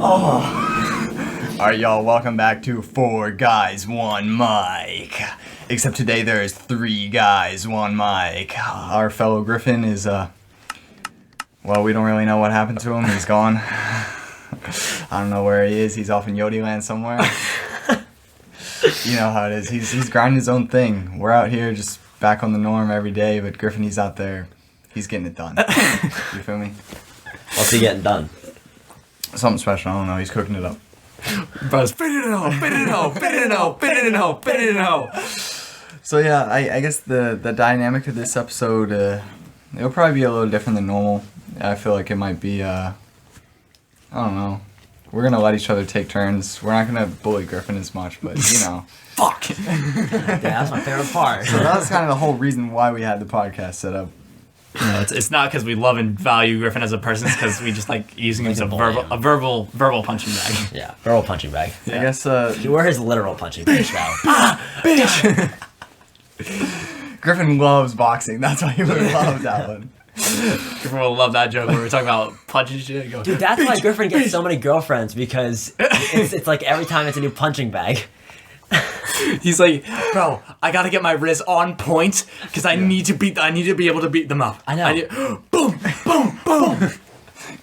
Alright, y'all, welcome back to 4 Guys, 1 Mic. Except today there is 3 guys, 1 mic. Our fellow Griffin is, well, we don't really know what happened to him. He's gone. I don't know where he is. He's off in Yodiland somewhere. You know how it is. He's grinding his own thing. We're out here just back on the norm every day, but Griffin, he's out there. He's getting it done. You feel me? What's he getting done? Something special. I don't know. He's cooking it up. Bro, spin it in a hole, spin it in a hole, spin it in a hole, spin it in a hole, spin it in a hole. So yeah, I guess the dynamic of this episode, it'll probably be a little different than normal. I feel like it might be, I don't know. We're gonna let each other take turns. We're not gonna bully Griffin as much, but you know. Fuck! Yeah, that's my favorite part. So that was kind of the whole reason why we had the podcast set up. No, it's not because we love and value Griffin as a person. It's because we just like using him as a verbal punching bag. Yeah, verbal punching bag. Yeah. I guess. We're his literal punching bag now. Bitch. Griffin loves boxing. That's why he would love that one. Griffin will love that joke where we're talking about punching shit. Go, Dude, that's why Griffin gets so many girlfriends, because it's like every time it's a new punching bag. He's like, bro, I gotta get my Riz on point because I need to be able to beat them up. I know. Boom, boom, boom.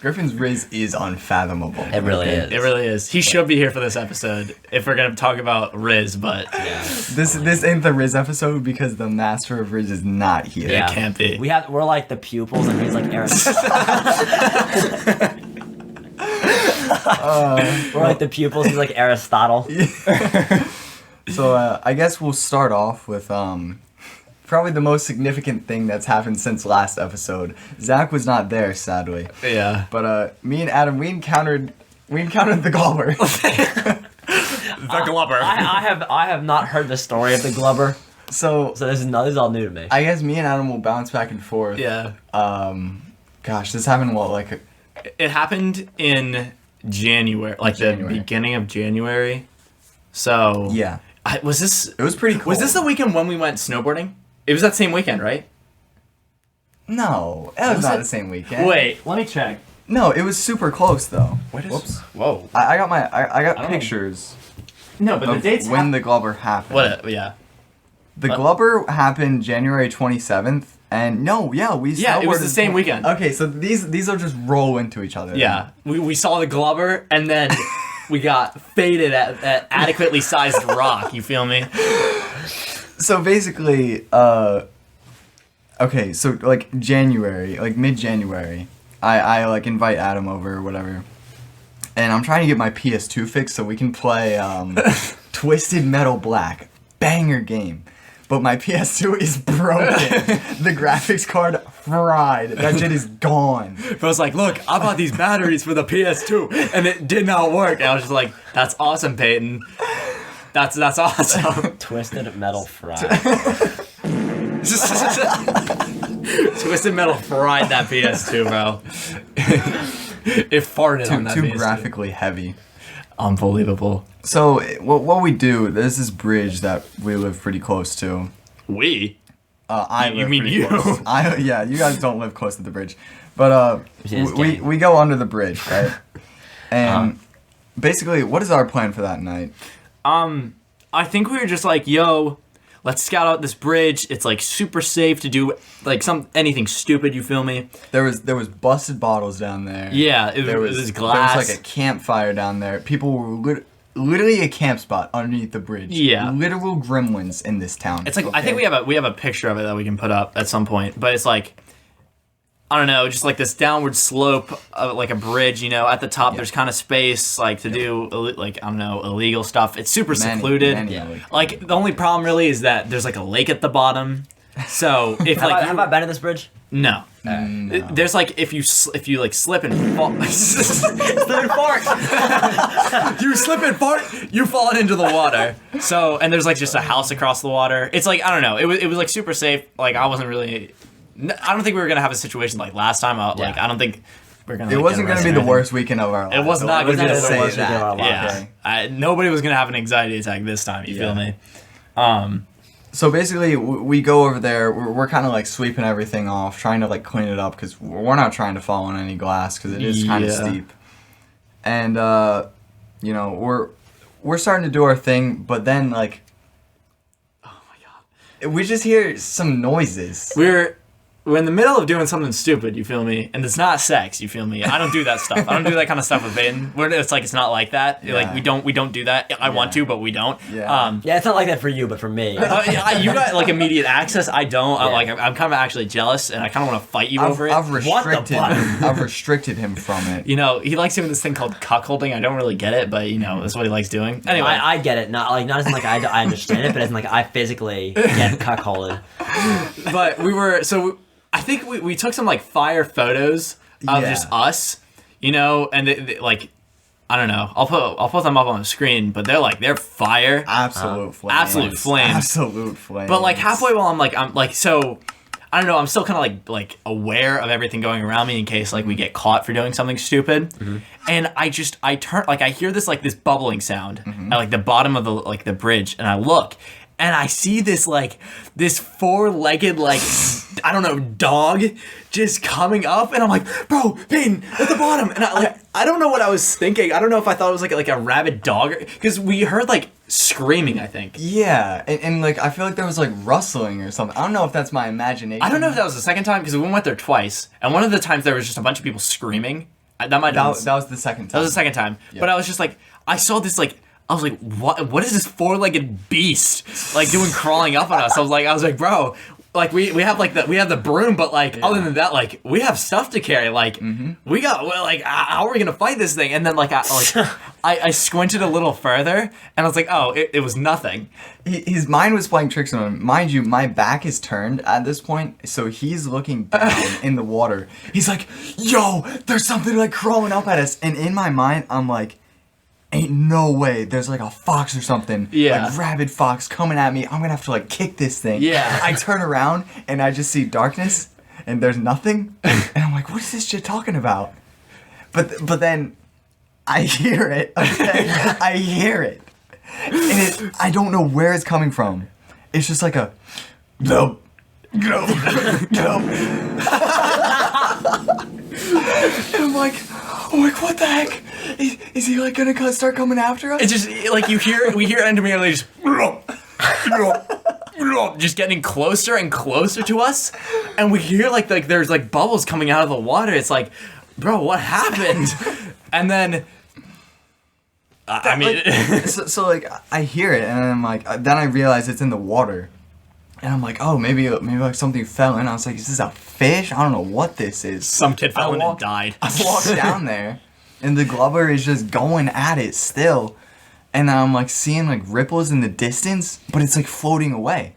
Griffin's Riz is unfathomable. It really is. It really is. He should be here for this episode if we're gonna talk about Riz, but Yeah. This ain't the Riz episode because the master of Riz is not here. It can't be. We're like the pupils, and he's like Aristotle. We're like the pupils. He's like Aristotle. So I guess we'll start off with probably the most significant thing that's happened since last episode. Zach was not there, sadly. Yeah. But me and Adam, we encountered the GLUBBER. The GLUBBER. I have not heard the story of the GLUBBER. So this is all new to me. I guess me and Adam will bounce back and forth. Yeah. Gosh, this happened It happened in January, the beginning of January. So yeah. It was pretty cool. Was this the weekend when we went snowboarding? It was that same weekend, right? No, it was not the same weekend. Wait, let me check. No, it was super close though. Whoops. Whoa. I got pictures. No, but the dates when the GLUBBER happened. Yeah. The GLUBBER happened January 27th, and we Yeah, it was the same weekend. Okay, so these will just roll into each other. Yeah, we saw the GLUBBER, and then we got faded at adequately sized rock. You feel me? So basically, okay, so like January, like mid-January, I like invite Adam over or whatever, and I'm trying to get my PS2 fixed so we can play Twisted Metal Black, banger game. But my PS2 is broken. The graphics card fried. That shit is gone. But I was like, look, I bought these batteries for the PS2, and it did not work. And I was just like, that's awesome, Peyton. That's awesome. Twisted metal fry. Twisted Metal fried that PS2, bro. It farted on that Too PS2. graphically heavy. Unbelievable. So what we do? There's this bridge that we live pretty close to. We? I You live mean pretty you? Close. Yeah, you guys don't live close to the bridge, but we go under the bridge, right? And basically, what is our plan for that night? I think we were just like, yo, let's scout out this bridge. It's like super safe to do like anything stupid. You feel me? There was busted bottles down there. Yeah, there was glass. There was like a campfire down there. People were literally a camp spot underneath the bridge. Yeah, literal gremlins in this town. It's like I think we have a picture of it that we can put up at some point. But it's like, I don't know, just like this downward slope of like a bridge. You know, at the top there's kind of space like to do like I don't know illegal stuff. It's super secluded. Like the only problem really is that there's like a lake at the bottom. So if have I been to this bridge? No. No. There's like if you like slip and fall. You slip and fart, you fall into the water. So and there's like just a house across the water. It's like I don't know. It was like super safe. Like I wasn't really. I don't think we were gonna have a situation like last time. Like I don't think we're gonna. It wasn't gonna be the worst weekend of our lives. It was not gonna be the say worst that. weekend of our lives. Yeah. Nobody was gonna have an anxiety attack this time. You feel me? So basically, we go over there. We're kind of like sweeping everything off, trying to like clean it up because we're not trying to fall on any glass because it is kind of steep. and you know, we're starting to do our thing, but then like, Oh my god. we just hear some noises. We're in the middle of doing something stupid, you feel me? And it's not sex, you feel me? I don't do that stuff. I don't do that kind of stuff with Peyton. It's like it's not like that. Yeah. Like we don't do that. I want to, but we don't. Yeah. Yeah, it's not like that for you, but for me. You got like immediate access. I don't. Yeah. I'm kind of actually jealous, and I kind of want to fight you over it. I've restricted fuck? I've restricted him from it. You know, he likes doing this thing called cuckolding. I don't really get it, but you know, that's what he likes doing. Anyway, I get it. Not as in like I understand it, but as in like I physically get cuckolded. but I think we took some like fire photos of Yeah. just us, you know, and they, like, I don't know. I'll put them up on the screen, but they're fire. Absolute flames. Absolute flames. Absolute flames. But like halfway while I'm like so, I don't know. I'm still kind of like aware of everything going around me in case like we get caught for doing something stupid. Mm-hmm. And I turn like I hear this bubbling sound at like the bottom of the bridge, and I look. And I see this four-legged I don't know dog just coming up, and I'm like, bro, Peyton at the bottom, and I don't know what I was thinking. I don't know if I thought it was like a rabid dog, because we heard like screaming, I think. Yeah, and like I feel like there was like rustling or something. I don't know if that's my imagination. I don't know if that was the second time, because we went there twice, and one of the times there was just a bunch of people screaming. That might have That was the second time. That was the second time. Yeah. But I was just like, I saw this I was like, what is this four-legged beast like doing crawling up on us? I was like, bro, like we have the broom, but like other than that, like we have stuff to carry. Like we got how are we gonna fight this thing? And then I squinted a little further, and I was like, oh, it was nothing. His mind was playing tricks on him. Mind you, my back is turned at this point, so he's looking down in the water. He's like, yo, there's something like crawling up at us. And in my mind, I'm like, ain't no way there's like a fox or something. Yeah. Like rabid fox coming at me. I'm gonna have to like kick this thing. Yeah. I turn around and I just see darkness and there's nothing. And I'm like, what is this shit talking about? But then I hear it. Okay? I hear it. And I don't know where it's coming from. It's just like a no. No. No. And I'm like, what the heck? Is he like gonna start coming after us? It's just like we hear it immediately just getting closer and closer to us, and we hear like there's like bubbles coming out of the water. It's like, bro, what happened? And then I mean, so like I hear it, and I'm like, then I realize it's in the water, and I'm like, oh, maybe like something fell in. I was like, is this a fish? I don't know what this is. some kid fell in and died. I walked down there, and the glubber is just going at it still, and I'm like seeing like ripples in the distance, but it's like floating away,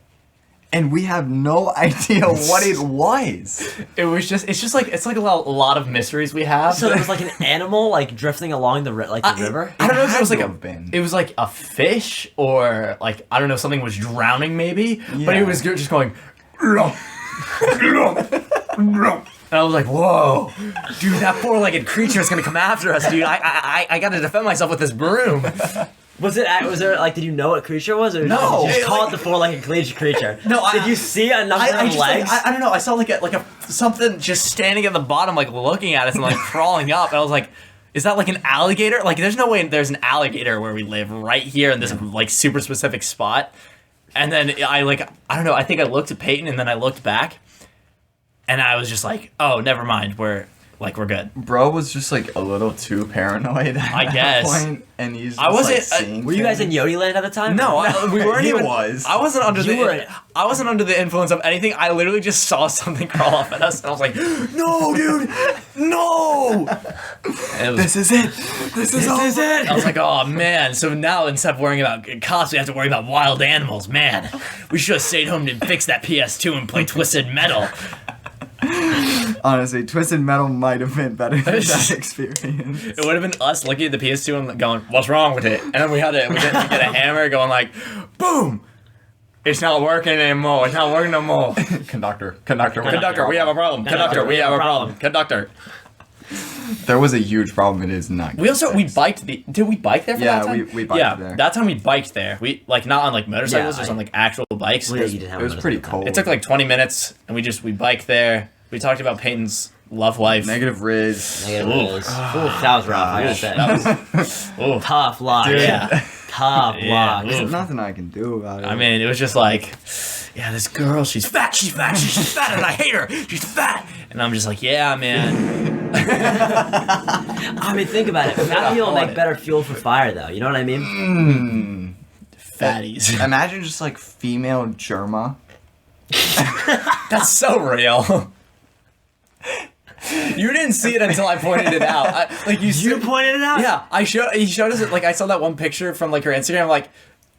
and we have no idea what it was. It's just like a lot of mysteries we have. So there was like an animal like drifting along the river. I don't know if it was had like to have been. it was like a fish, or like I don't know, something was drowning maybe, but Yeah. it was just going. And I was like, whoa, dude, that four-legged creature is gonna come after us, dude. I gotta defend myself with this broom. Was there like, did you know what creature it was, or No. did you just call Like- it the four-legged creature? No, did you see a number I of just legs? I don't know. I saw like a something just standing at the bottom, like looking at us and like crawling up. And I was like, is that like an alligator? Like, there's no way there's an alligator where we live right here in this like super specific spot. And then I don't know. I think I looked at Peyton, and then I looked back, and I was just like, oh, never mind. We're good. Bro was just like a little too paranoid at I that guess. point, and he's just, I wasn't- like, seeing Were you guys in things. Yodi Land at the time? No, we weren't He even. was. I wasn't under You were. I wasn't under the influence of anything. I literally just saw something crawl up at us, and I was like, "No, dude, no!" And it was- This is it. This is I was like, "Oh man!" So now instead of worrying about cops, we have to worry about wild animals. Man, we should have stayed home and fixed that PS2 and play Twisted Metal. Honestly, Twisted Metal might have been better than that experience. It would have been us looking at the PS2 and going, "What's wrong with it?" And then we get a hammer going like, "Boom! It's not working anymore. It's not working no more." Conductor, Conductor, we have a problem. Conductor, we have a problem. Conductor. There was a huge problem. It is not. We biked did we bike there for Yeah, that time? we biked there. that time we biked there. We like not on like motorcycles, Yeah, just on like actual bikes. Well, yeah, you didn't have It was one at pretty the time. cold. It took like 20 minutes, and we biked there. We talked about Peyton's Love life. Negative Riz. Negative Riz. That was rough. I gotta say. Tough luck. Dude. Yeah. Tough luck. There's nothing I can do about it. I mean, it was just like, yeah, this girl, she's fat, she's fat, she's fat, and I hate her. She's fat. And I'm just like, yeah, man. I mean, think about it. Fat people make better fuel for fire, though. You know what I mean? Fatties. Imagine just like female germa. That's so real. You didn't see it until I pointed it out. You pointed it out? Yeah, he showed us it. Like, I saw that one picture from like her Instagram. I'm like,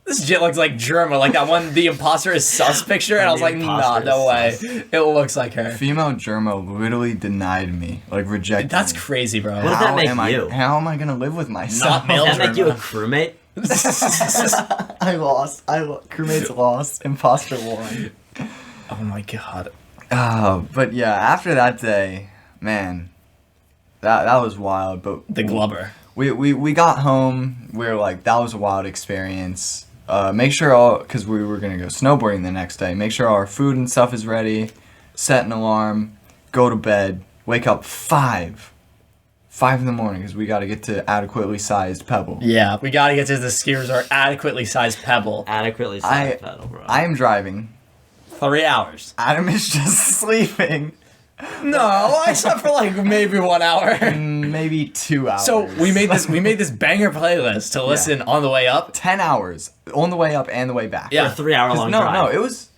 this shit looks like Germa. Like that one, the imposter is sus picture, and I was like, nah, no way. It looks like her. Female germa literally denied me, like rejected. That's me. crazy, bro. What does that make you? How am I gonna live with myself? Not male Does that make you a germa. crewmate? I lost. Crewmates lost. Imposter won. Oh my god. But yeah, after that day, man, that was wild. But The Glubber. we got home. We were like, that was a wild experience. Make sure because we were gonna go snowboarding the next day. Make sure our food and stuff is ready. Set an alarm. Go to bed. Wake up 5 in the morning because we got to get to adequately sized Pebble. Yeah, we gotta get to the ski resort adequately sized Pebble. Adequately sized pedal, bro. I am driving. 3 hours. Adam is just sleeping. No, I slept for like maybe 1 hour. Maybe 2 hours. So we made this banger playlist to listen on the way up. 10 hours on the way up and the way back. Yeah. A 3 hour long drive. No, it was.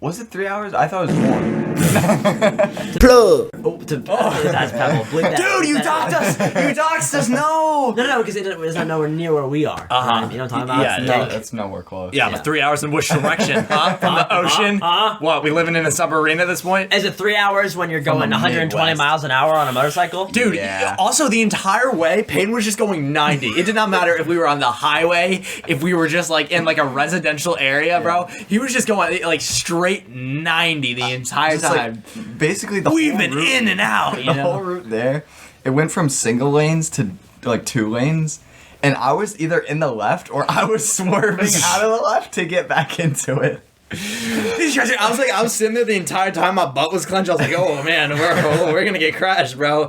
Was it 3 hours? I thought it was more. Oh, that's Pebble. Bleep that. Dude, you doxed us! You doxed us! No! No, because it's not nowhere near where we are. Uh-huh. You know what I'm talking about? Yeah, It's No, like- that's nowhere close. Yeah, but 3 hours in which direction? Huh? From the ocean? What, we living in a submarine at this point? Is it 3 hours when you're going the 120 Midwest. miles an hour on a motorcycle? Dude, Yeah. also the entire way, Peyton was just going 90. It did not matter if we were on the highway, if we were just like in like a residential area, bro. He was just going like straight 90 the entire Just, time. like, basically the We've whole been route, in and out, you the whole know? route there. It went from single lanes to like 2 lanes, and I was either in the left or I was swerving out of the left to get back into it. I was sitting there the entire time. My butt was clenched. I was like, "Oh man, we're gonna get crashed, bro."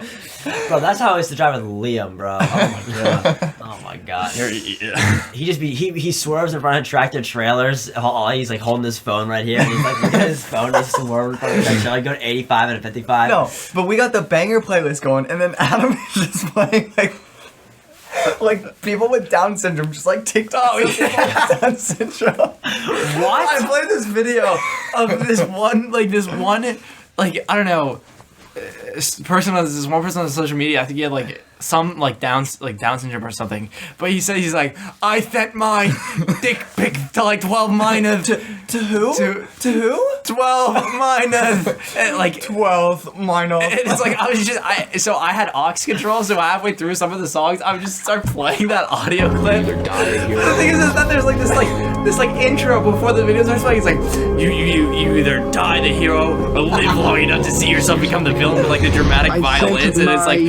Bro, that's how I used to drive with Liam, bro. Oh my god. Oh my god. He swerves in front of tractor trailers. He's like holding his phone right here, and he's like looking at his phone. He's swerving in front of tractor trailer, going 85 and a 55. No, but we got the banger playlist going, and then Adam is just playing like people with Down syndrome, just like TikTok. Oh, yeah. With Down syndrome. What? I played this video of this one, I don't know, this one person on social media. I think he had like some Down syndrome or something. But he said he's like, I sent my dick pic to like 12 minors. To who? To who? 12 minors. And, like 12 minor. And it's like so I had aux control, so halfway through some of the songs I would just start playing that audio clip. The thing is that there's like this intro before the video starts playing. It's like you either die the hero or live long enough to see yourself become the villain with like the dramatic violins, and it's like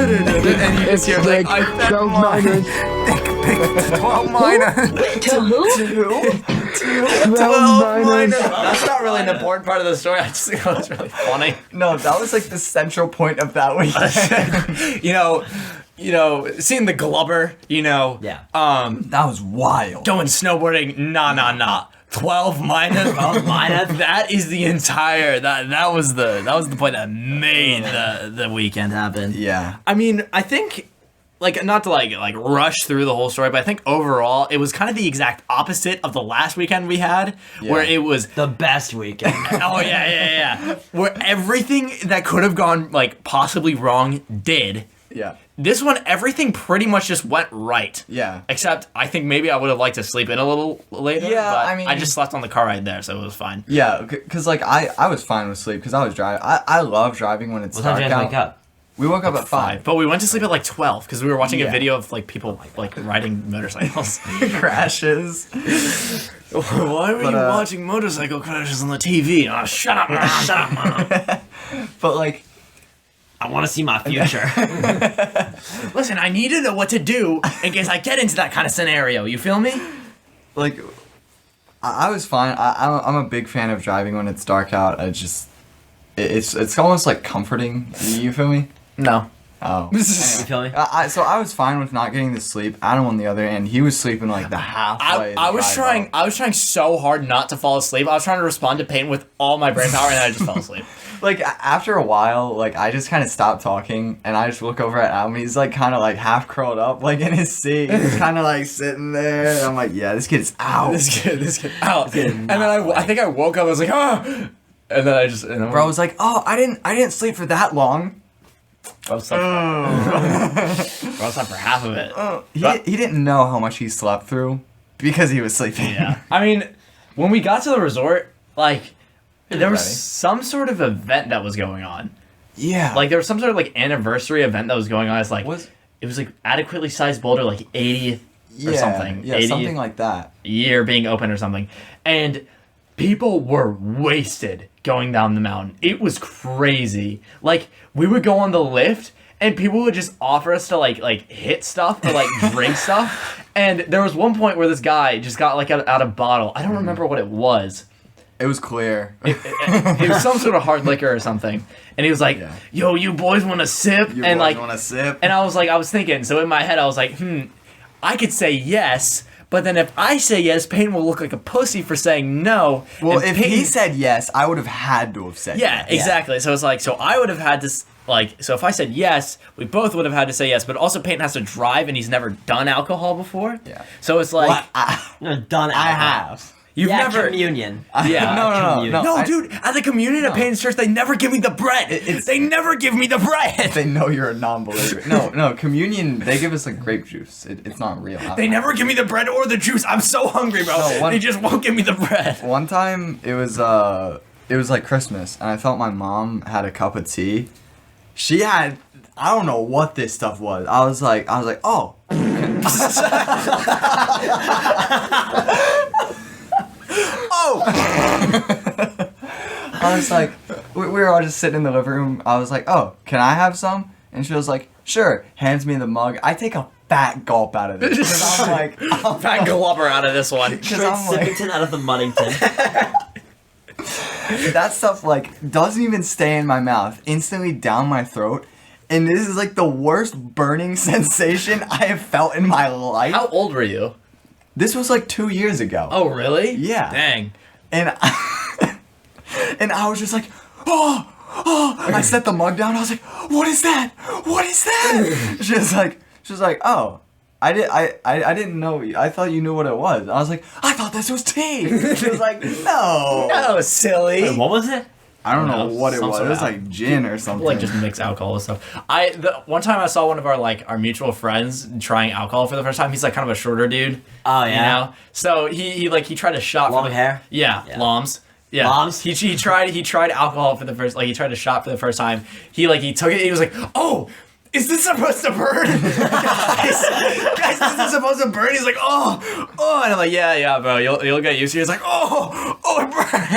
and you just hear like I sent 12 my minors. dick pic to 12 minors. To who? To who? 12 minors. That's not really an important part of the story. I just think it was really funny. No, that was like the central point of that weekend. you know, seeing the Glubber, Yeah. That was wild. going snowboarding, nah. 12 minus. 12 minus. That is the entire that was the point that made the weekend happen. Yeah. I mean, I think like not to like rush through the whole story, but I think overall it was kind of the exact opposite of the last weekend we had, where it was The best weekend. oh yeah, where everything that could have gone like possibly wrong did. Yeah. This one, everything pretty much just went right. Yeah. Except, I think maybe I would have liked to sleep in a little later. Yeah, but I mean- I just slept on the car ride there, so it was fine. Yeah, because like I was fine with sleep because I was driving. I love driving when it's What time dark did you guys out. wake up? We woke up at 5. But we went to sleep at like 12 because we were watching a Yeah. video of like people like riding motorcycles. Crashes. Why were But, you watching motorcycle crashes on the TV? Oh, shut up, man. Shut up, man. But like, I want to see my future. Listen, I need to know what to do in case I get into that kind of scenario. You feel me? like, I was fine. I'm a big fan of driving when it's dark out. it's almost like comforting. You feel me? No. Oh. You feel me? So I was fine with not getting to sleep. Adam, on the other hand, he was sleeping like the halfway. I was trying so hard not to fall asleep. I was trying to respond to Peyton with all my brain power, and I just fell asleep. Like after a while, like I just kind of stopped talking, and I just look over at Adam. He's like kind of like half curled up, like in his seat. He's kind of like sitting there. And I'm like, yeah, this kid's out. This kid out. And then I think I woke up. I was like, ah. And then I just. Bro, I was like, oh, I didn't sleep for that long. I was up for half of it. He didn't know how much he slept through because he was sleeping. Yeah. I mean, when we got to the resort, like, there was ready. some sort of event that was going on. Yeah. Like, there was some sort of, like, anniversary event that was going on. It's like, Was- it was, like, adequately sized boulder, like, 80th or something. Yeah, 80th something like that. year being open or something. And people were wasted going down the mountain. It was crazy. Like, we would go on the lift, and people would just offer us to, like hit stuff or, like, drink stuff. And there was one point where this guy just got, like, out a bottle. I don't remember what it was. It was clear. It was some sort of hard liquor or something. And he was like, Yeah. yo, you boys want a sip? You and, boys like, want a sip? and I was thinking, so in my head, I was like, I could say yes, but then if I say yes, Peyton will look like a pussy for saying no. Well, and if Peyton, he said yes, I would have had to have said yeah, yes. exactly. So it's like, so I would have had to, like, so if I said yes, we both would have had to say yes, but also Peyton has to drive and he's never done alcohol before. Yeah. So it's like, Well, Done. I have. you've Yeah, never. communion. Yeah. No. No, I- dude, at the communion at Peyton's church, they never give me the bread. They never give me the bread. They know you're a non-believer. No, communion, they give us like grape juice. It's not real. They never give me the bread or the juice. I'm so hungry, bro. No, They just won't give me the bread. One time, it was like Christmas, and I felt my mom had a cup of tea. She had, I don't know what this stuff was. I was like, oh. Oh! I was like, we were all just sitting in the living room. I was like, oh, can I have some? And she was like, sure. Hands me the mug. I take a fat gulp out of it. 'Cause I'm like, Fat glubber out of this one. Straight I'm like- Sippington out of the Muddington. that stuff like doesn't even stay in my mouth. Instantly down my throat. And this is like the worst burning sensation I have felt in my life. How old were you? This was like 2 years ago. Oh, really? Yeah. Dang. And and I was just like, oh. I set the mug down. I was like, what is that? What is that? She was like, oh, I didn't know. I thought you knew what it was. I was like, I thought this was tea. She was like, no. No, silly. Wait, what was it? I don't know No, what it some was. sort It was of like gin or something. Like just mix alcohol with stuff. One time I saw one of our mutual friends trying alcohol for the first time. He's like kind of a shorter dude. Oh, yeah? You know? So he tried a shot. Long for hair? Yeah, Yeah. Loms. Yeah. Loms? He tried alcohol for the first, he tried a shot for the first time. He took it. He was like, oh, is this supposed to burn? guys, is this supposed to burn? He's like, oh, and I'm like, yeah, bro, you'll get used to it. He's like, oh, it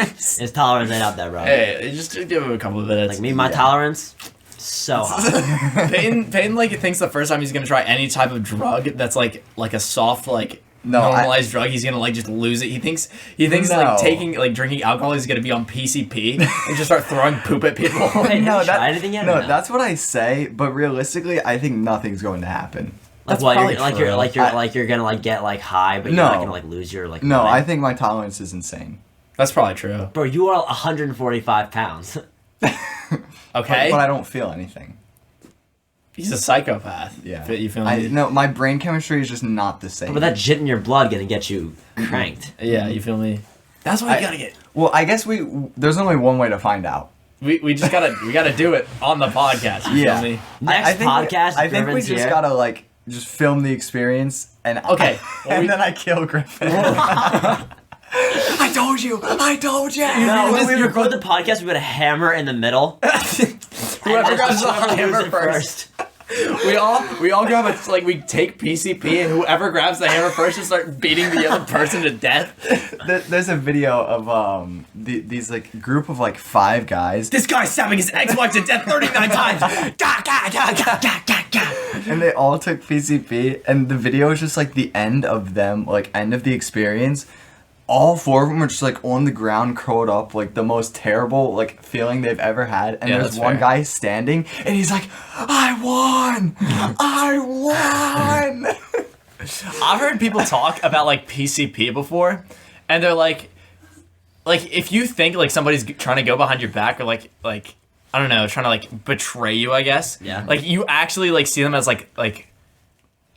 burns. His tolerance ain't out there, bro. Hey, just give him a couple of minutes. Like me, my tolerance, so hot. Peyton thinks the first time he's gonna try any type of drug that's like a soft No, normalized drug, he's gonna just lose it. He thinks No. drinking alcohol, he's gonna be on PCP and just start throwing poop at people. Hey, have you tried anything yet? or No, that's what I say. But realistically, I think nothing's going to happen. like that's what probably you're gonna get high, but No. you're not gonna lose your No, mind. I think my tolerance is insane. That's probably true. Bro, you are 145 pounds. Okay, But I don't feel anything. he's a psychopath. Yeah. You feel me? No, my brain chemistry is just not the same. But that shit in your blood gonna get you cranked. Yeah, you feel me? That's what I- you gotta get. Well, I guess there's only one way to find out. We just gotta do it on the podcast. You Yeah. feel me? Next I think podcast, I think we Griffin's just here. gotta just film the experience and Okay, well, and then I kill Griffin. I told you. No, when we record the podcast, we put a hammer in the middle. Whoever grabs the hammer loses it first. We all grab we take PCP and whoever grabs the hammer first just start beating the other person to death. There's a video of these group of 5 guys, This guy's stabbing his ex-wife to death 39 times. Gah, gah, gah, gah, gah, gah, gah. and they all took PCP, and the video is just the end of them, end of the experience. all 4 of them are just like on the ground curled up, like the most terrible like feeling they've ever had. And Yeah, there's that's one fair. guy standing and he's like, I won! I won! I've heard people talk about like PCP before, and they're like if you think like somebody's trying to go behind your back or like I don't know, trying to like betray you, I guess. Yeah. Like you actually like see them as like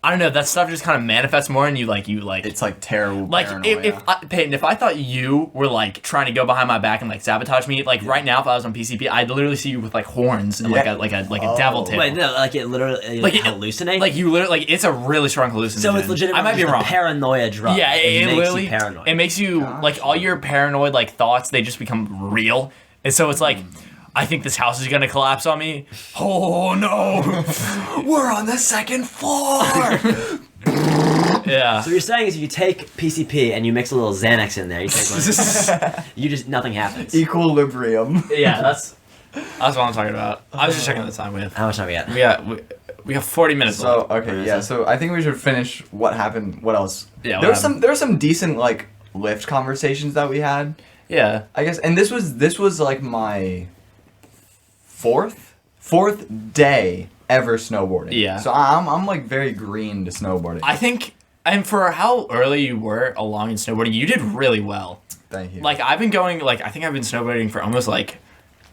I don't know, that stuff just kind of manifests more, and you like It's like terrible like paranoia. Peyton, if I thought you were like trying to go behind my back and like sabotage me, like right now if I was on PCP, I'd literally see you with like horns and Yeah. like a devil tail. Wait, no, like it literally Like it- hallucinate. Like you literally like it's a really strong hallucination. so it's legitimately I might be just a wrong. paranoia drug. Yeah, it makes literally you paranoid. It makes you like all your paranoid like thoughts, they just become real. And so it's like I think this house is gonna collapse on me. Oh no. We're on the 2nd floor! Yeah. So what you're saying is if you take PCP and you mix a little Xanax in there, you take one, you just nothing happens. Equilibrium. Yeah, that's what I'm talking about. I was just checking the time we have. How much time we got? We have 40 minutes So left. okay, yeah. So I think we should finish what happened. What else? Yeah, There what was some decent like lift conversations that we had. Yeah. I guess, and this was like my fourth day ever snowboarding. Yeah. So I'm like very green to snowboarding. I think and for how early you were along in snowboarding, you did really well. Thank you. Like I've been going like I think I've been snowboarding for almost like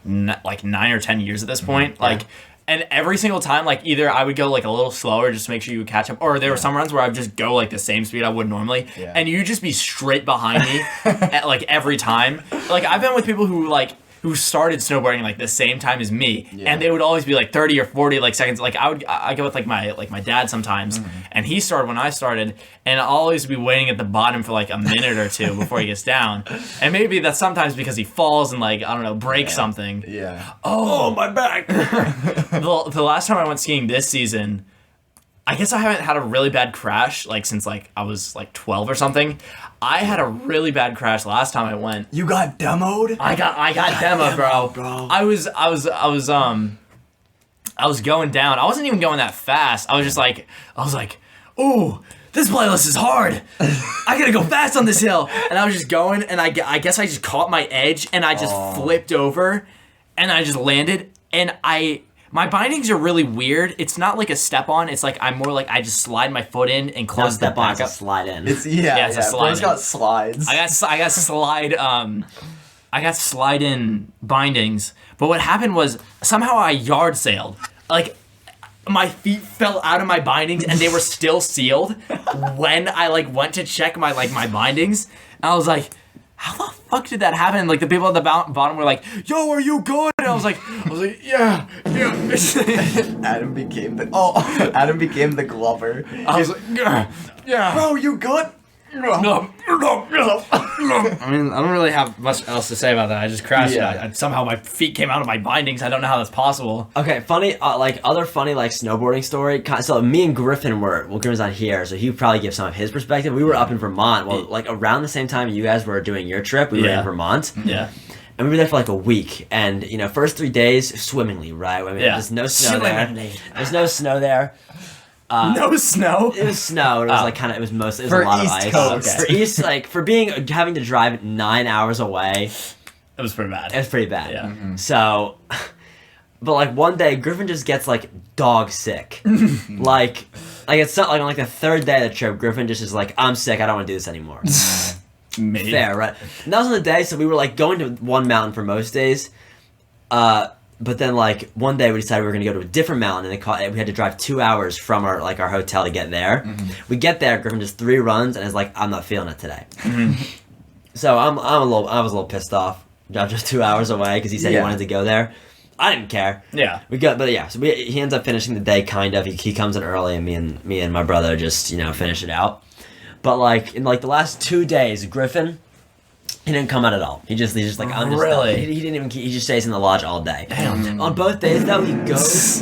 9 or 10 years at this point. Like and every single time like either I would go like a little slower just to make sure you would catch up, or there were some runs where I would just go like the same speed I would normally, Yeah. and you just be straight behind me at, like every time. Like I've been with people who started snowboarding like the same time as me, Yeah. and they would always be like 30 or 40 like seconds. Like I go with like my dad sometimes, and he started when I started, and I'll always be waiting at the bottom for like a minute or two before he gets down, and maybe that's sometimes because he falls and like I don't know breaks something. yeah. Oh, my back! the last time I went skiing this season, I guess I haven't had a really bad crash like since like I was like 12 or something. I had a really bad crash last time I went. You got demoed? I got demoed, bro. I was going down. I wasn't even going that fast. I was like, ooh, this playlist is hard. I gotta go fast on this hill. And I was just going, and I guess I just caught my edge, and I just flipped over, and I just landed, and my bindings are really weird. It's not like a step on. It's like I'm more like I just slide my foot in and Now close the step on back to up. slide in. It's Yeah, it's a slide Bro's in. got slides. I got slide in bindings, but what happened was somehow I yard sailed. Like my feet fell out of my bindings and they were still sealed when I like went to check my bindings. And I was like, how the fuck did that happen? Like the people at the bottom were like, "Yo, are you good?" And I was like, "Yeah." Adam became the glubber. I was like, "Yeah." Bro, you good? No. I mean, I don't really have much else to say about that. I just crashed. Yeah. Somehow my feet came out of my bindings. I don't know how that's possible. Okay, funny, other funny, snowboarding story. So me and Griffin Griffin's not here, so he would probably give some of his perspective. We were up in Vermont, around the same time you guys were doing your trip, we were in Vermont. Yeah. And we were there for like a week, and, first 3 days, swimmingly, right? I mean, Yeah. there's no snow Swimmingly. there. There's no snow there. No snow. It was snow. It was it was For a lot East of ice. Coast. For East, having to drive 9 hours away, It was pretty bad. it was pretty bad. Yeah. So, but one day Griffin just gets dog sick. It's not on the 3rd day of the trip, Griffin just is like, I'm sick. I don't want to do this anymore. Me. Fair, right? And that was on the day, so we were going to one mountain for most days. But then one day we decided we were gonna go to a different mountain, and we had to drive 2 hours from our hotel to get there. We get there, Griffin does 3 runs, and is like, I'm not feeling it today. So I was a little pissed off. Drive just 2 hours away because he said he wanted to go there. I didn't care. Yeah. So he ends up finishing the day kind of. He comes in early, and me and my brother just finish it out. But in the last 2 days, Griffin. He didn't come out at all. He's just I'm just Really? He didn't even. He just stays in the lodge all day. Damn. On both days though, he goes.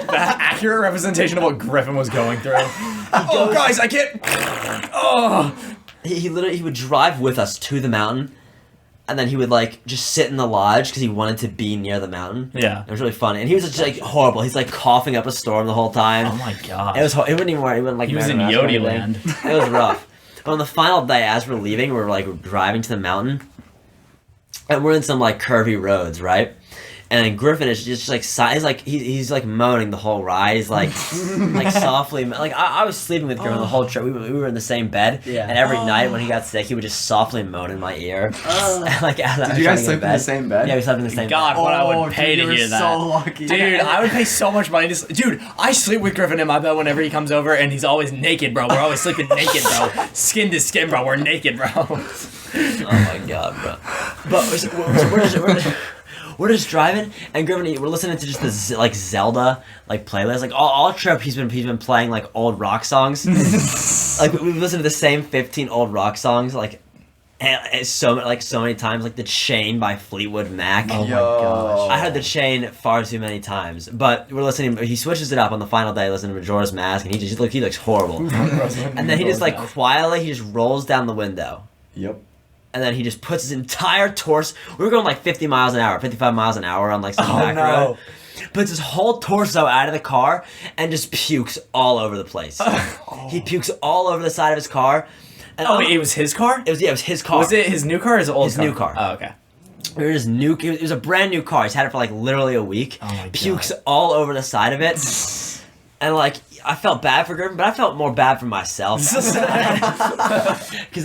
That accurate representation of what Griffin was going through. Oh, guys, I can't. Oh. He would drive with us to the mountain, and then he would just sit in the lodge because he wanted to be near the mountain. Yeah. It was really fun, and he was just horrible. He's coughing up a storm the whole time. Oh my god. It was. He wouldn't even wear. He wouldn't He was in wear a mask or Yodi anything. land. It was rough. But on the final day, as we're leaving, we're driving to the mountain, and we're in some like curvy roads, right? And then Griffin is just like he's like moaning the whole ride. He's like softly like I was sleeping with Griffin the whole trip. We were in the same bed, and every night when he got sick, he would just softly moan in my ear. Like did you guys sleep in the same bed? Yeah, we slept in the same God, bed. what I would pay to hear that. So lucky, dude. I would pay so much money to dude. I sleep with Griffin in my bed whenever he comes over, and he's always naked, bro. We're always sleeping naked, bro. Skin to skin, bro. We're naked, bro. Oh my god, bro. But we're just driving, and Griffin, we're listening to just this like Zelda like playlist. Like all trip, he's been playing like old rock songs. Like we've listened to the same 15 old rock songs like so many times. Like The Chain by Fleetwood Mac. Oh my gosh. I heard The Chain far too many times. But we're listening. He switches it up on the final day. Listening to Majora's Mask, and he looks horrible. And then he just like quietly he just rolls down the window. Yep. And then he just puts his entire torso. We were going like 50 miles an hour, 55 miles an hour on like some back road. Puts his whole torso out of the car and just pukes all over the place. He pukes all over the side of his car. And wait, it was his car? It was his car. Was it his new car or his old car? His new car. Oh, okay. It was a brand new car. He's had it for like literally a week. Oh my Pukes all over the side of it. And like, I felt bad for Griffin, but I felt more bad for myself. Because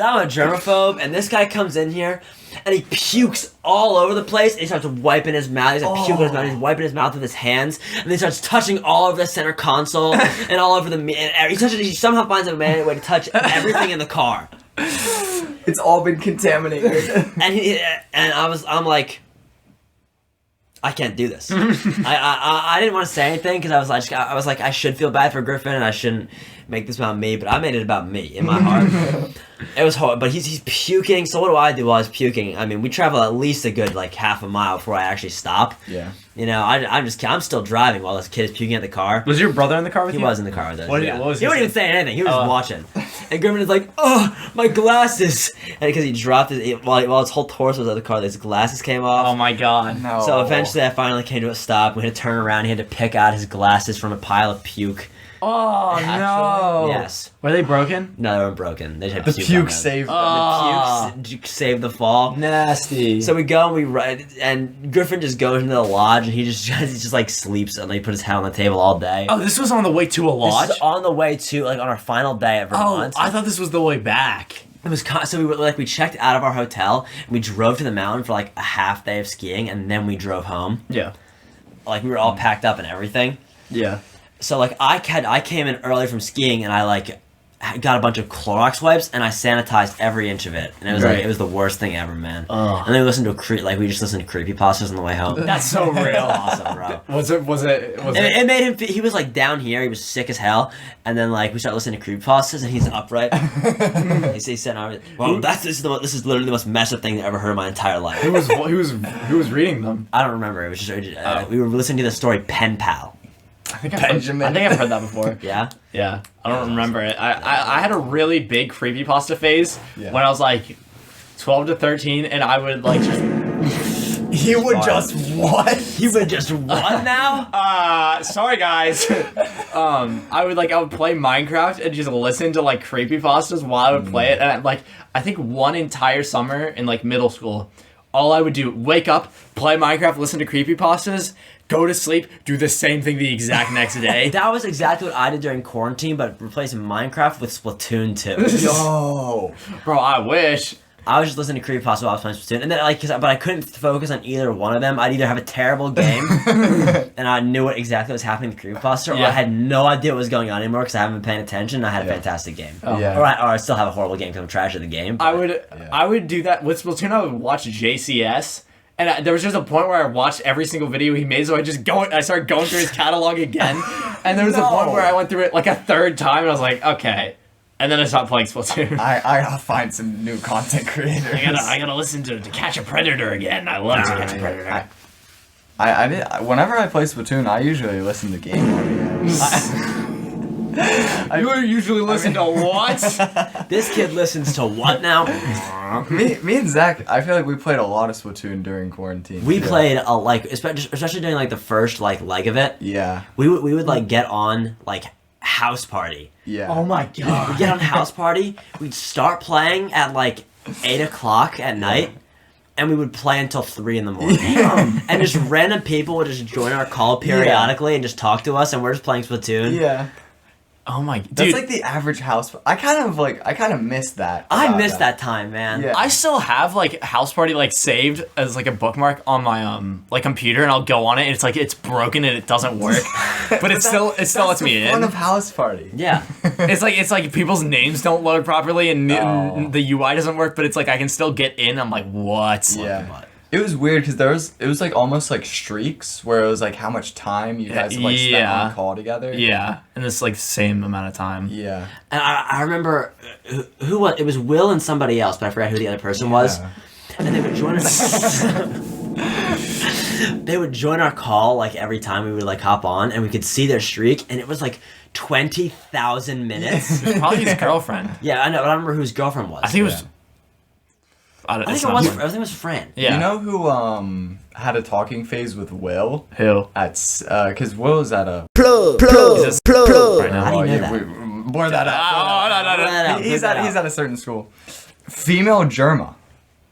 I'm a germaphobe, and this guy comes in here, and he pukes all over the place, and he starts wiping his mouth. He's like puking his mouth, he's wiping his mouth with his hands, and then he starts touching all over the center console, and all over he somehow finds a way to touch everything in the car. It's all been contaminated. And I'm like, I can't do this. I didn't want to say anything because I was like I should feel bad for Griffin and I shouldn't make this about me, but I made it about me in my heart. It was hard, but he's puking. So what do I do while he's puking? I mean, we travel at least a good like half a mile before I actually stop. Yeah. You know, I'm still driving while this kid is puking at the car. Was your brother in the car with you? He was in the car with us. What yeah. was he wasn't even saying anything. He was just watching. And Griffin is like, "Oh, my glasses!" And because he dropped while his whole torso was at the car, his glasses came off. Oh my god. No. So eventually, I finally came to a stop. We had to turn around. He had to pick out his glasses from a pile of puke. Oh no. Yes. Were they broken? No, they weren't broken. They just had The puke on puke them. saved them. The puke saved the fall. Nasty. So we go and we ride, and Griffin just goes into the lodge, and he just like sleeps, and he put his head on the table all day. Oh, this was on the way to a lodge? This is on the way to like on our final day at Vermont. Oh, I thought this was the way back. It was so we checked out of our hotel, and we drove to the mountain for like a half day of skiing, and then we drove home. Yeah. Like we were all packed up and everything. Yeah. So like I came in early from skiing, and I like got a bunch of Clorox wipes, and I sanitized every inch of it, and it was like it was the worst thing ever, man. And then we listened to we just listened to creepypastas on the way home. That's so real. Awesome, bro. Was it? It made him. He was like down here. He was sick as hell. And then like we started listening to creepypastas, and he's upright. he said, "Well, this is literally the most messed up thing I've ever heard in my entire life." Who was reading them? I don't remember. It was just we were listening to the story Pen Pal. I think Benjamin. I think I've heard that before. Yeah. Yeah. I don't remember it. I had a really big creepypasta phase when I was like 12 to 13, and I would like just. He would just what? You would just what now? Sorry guys. I would play Minecraft and just listen to like creepypastas while I would play it, and I think one entire summer in like middle school, all I would do, wake up, play Minecraft, listen to creepypastas, go to sleep, do the same thing the exact next day. That was exactly what I did during quarantine, but replacing Minecraft with Splatoon 2. Yo. Bro, I wish. I was just listening to creepypasta while I was playing Splatoon, and then but I couldn't focus on either one of them. I'd either have a terrible game, and I knew what exactly was happening in the creepypasta, or I had no idea what was going on anymore because I haven't been paying attention. And I had a fantastic game. Yeah. Or I still have a horrible game because I'm trash at the game. I would do that with Splatoon. I would watch JCS. And there was just a point where I watched every single video he made, so I started going through his catalog again. And there was a point where I went through it like a third time, and I was like, okay. And then I stopped playing Splatoon. I gotta find some new content creators. I gotta listen to Catch a Predator again. I love To Catch a Predator. I did. Whenever I play Splatoon, I usually listen to game audio. You usually listen to what? This kid listens to what now? me and Zach, I feel like we played a lot of Splatoon during quarantine. We played especially during like the first like leg of it. Yeah. We would like get on like House Party. Yeah. Oh my god. We'd get on House Party. We'd start playing at like 8 o'clock at night. And we would play until 3 in the morning. And just random people would just join our call periodically and just talk to us, and we're just playing Splatoon. Yeah. Oh my dude. That's like the average house. I kind of miss that. I miss that time, man. Yeah. I still have like House Party like saved as like a bookmark on my like computer, and I'll go on it and it's like it's broken and it doesn't work, but it still lets me in. Fun of House Party. Yeah. It's like people's names don't load properly and the UI doesn't work, but it's like I can still get in. I'm like, what? Yeah. It was weird because it was like almost like streaks where it was like how much time you guys like spent on call together. Yeah, and it's like the same amount of time. Yeah. And I remember who was it was Will and somebody else, but I forgot who the other person was. And they would join us. They would join our call like every time we would like hop on, and we could see their streak, and it was like 20,000 minutes. Probably his girlfriend. Yeah, I know. But I don't remember who his girlfriend was. I think it was. I think it was Fran. Yeah. You know who had a talking phase with Will? Who? Because Will is at a Plug. Right now. How do you know that? We blur that out. Oh, no. He's at a certain school. Female Germa.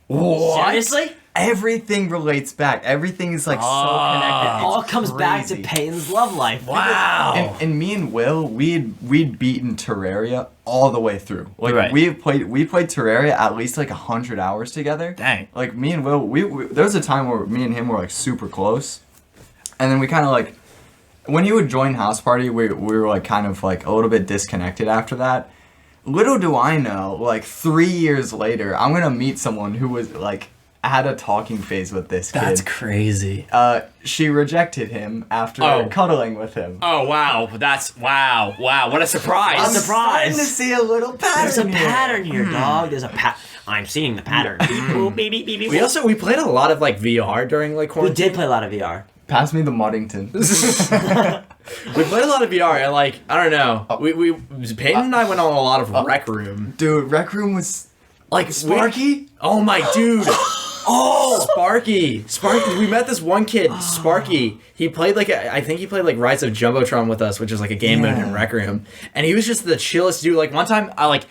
What? Seriously? Everything relates back. Everything is like so connected. It all comes back to crazy. Peyton's love life. Wow. And me and Will, we'd beaten Terraria all the way through. Like Right. we played Terraria at least like 100 hours together. Dang. Like me and Will, we there was a time where me and him were like super close, and then we kind of like when he would join House Party, we were like kind of like a little bit disconnected after that. Little do I know, like 3 years later, I'm gonna meet someone who was like had a talking phase with this kid. That's crazy. She rejected him after cuddling with him. Oh wow, wow, what a surprise! I'm Starting to see a little pattern. There's a here. pattern here, dog. There's a I'm seeing the pattern. We played a lot of like VR during like We quarantine. did play a lot of VR. Pass me the Muddington. We played a lot of VR and like I don't know. We Peyton and I went on a lot of Rec Room. Dude, Rec Room was Like Sparky. Oh my dude. Oh, Sparky. We met this one kid, Sparky. He played I think he played like Rise of Jumbotron with us, which is like a game mode in Rec Room. And he was just the chillest dude. Like one time I like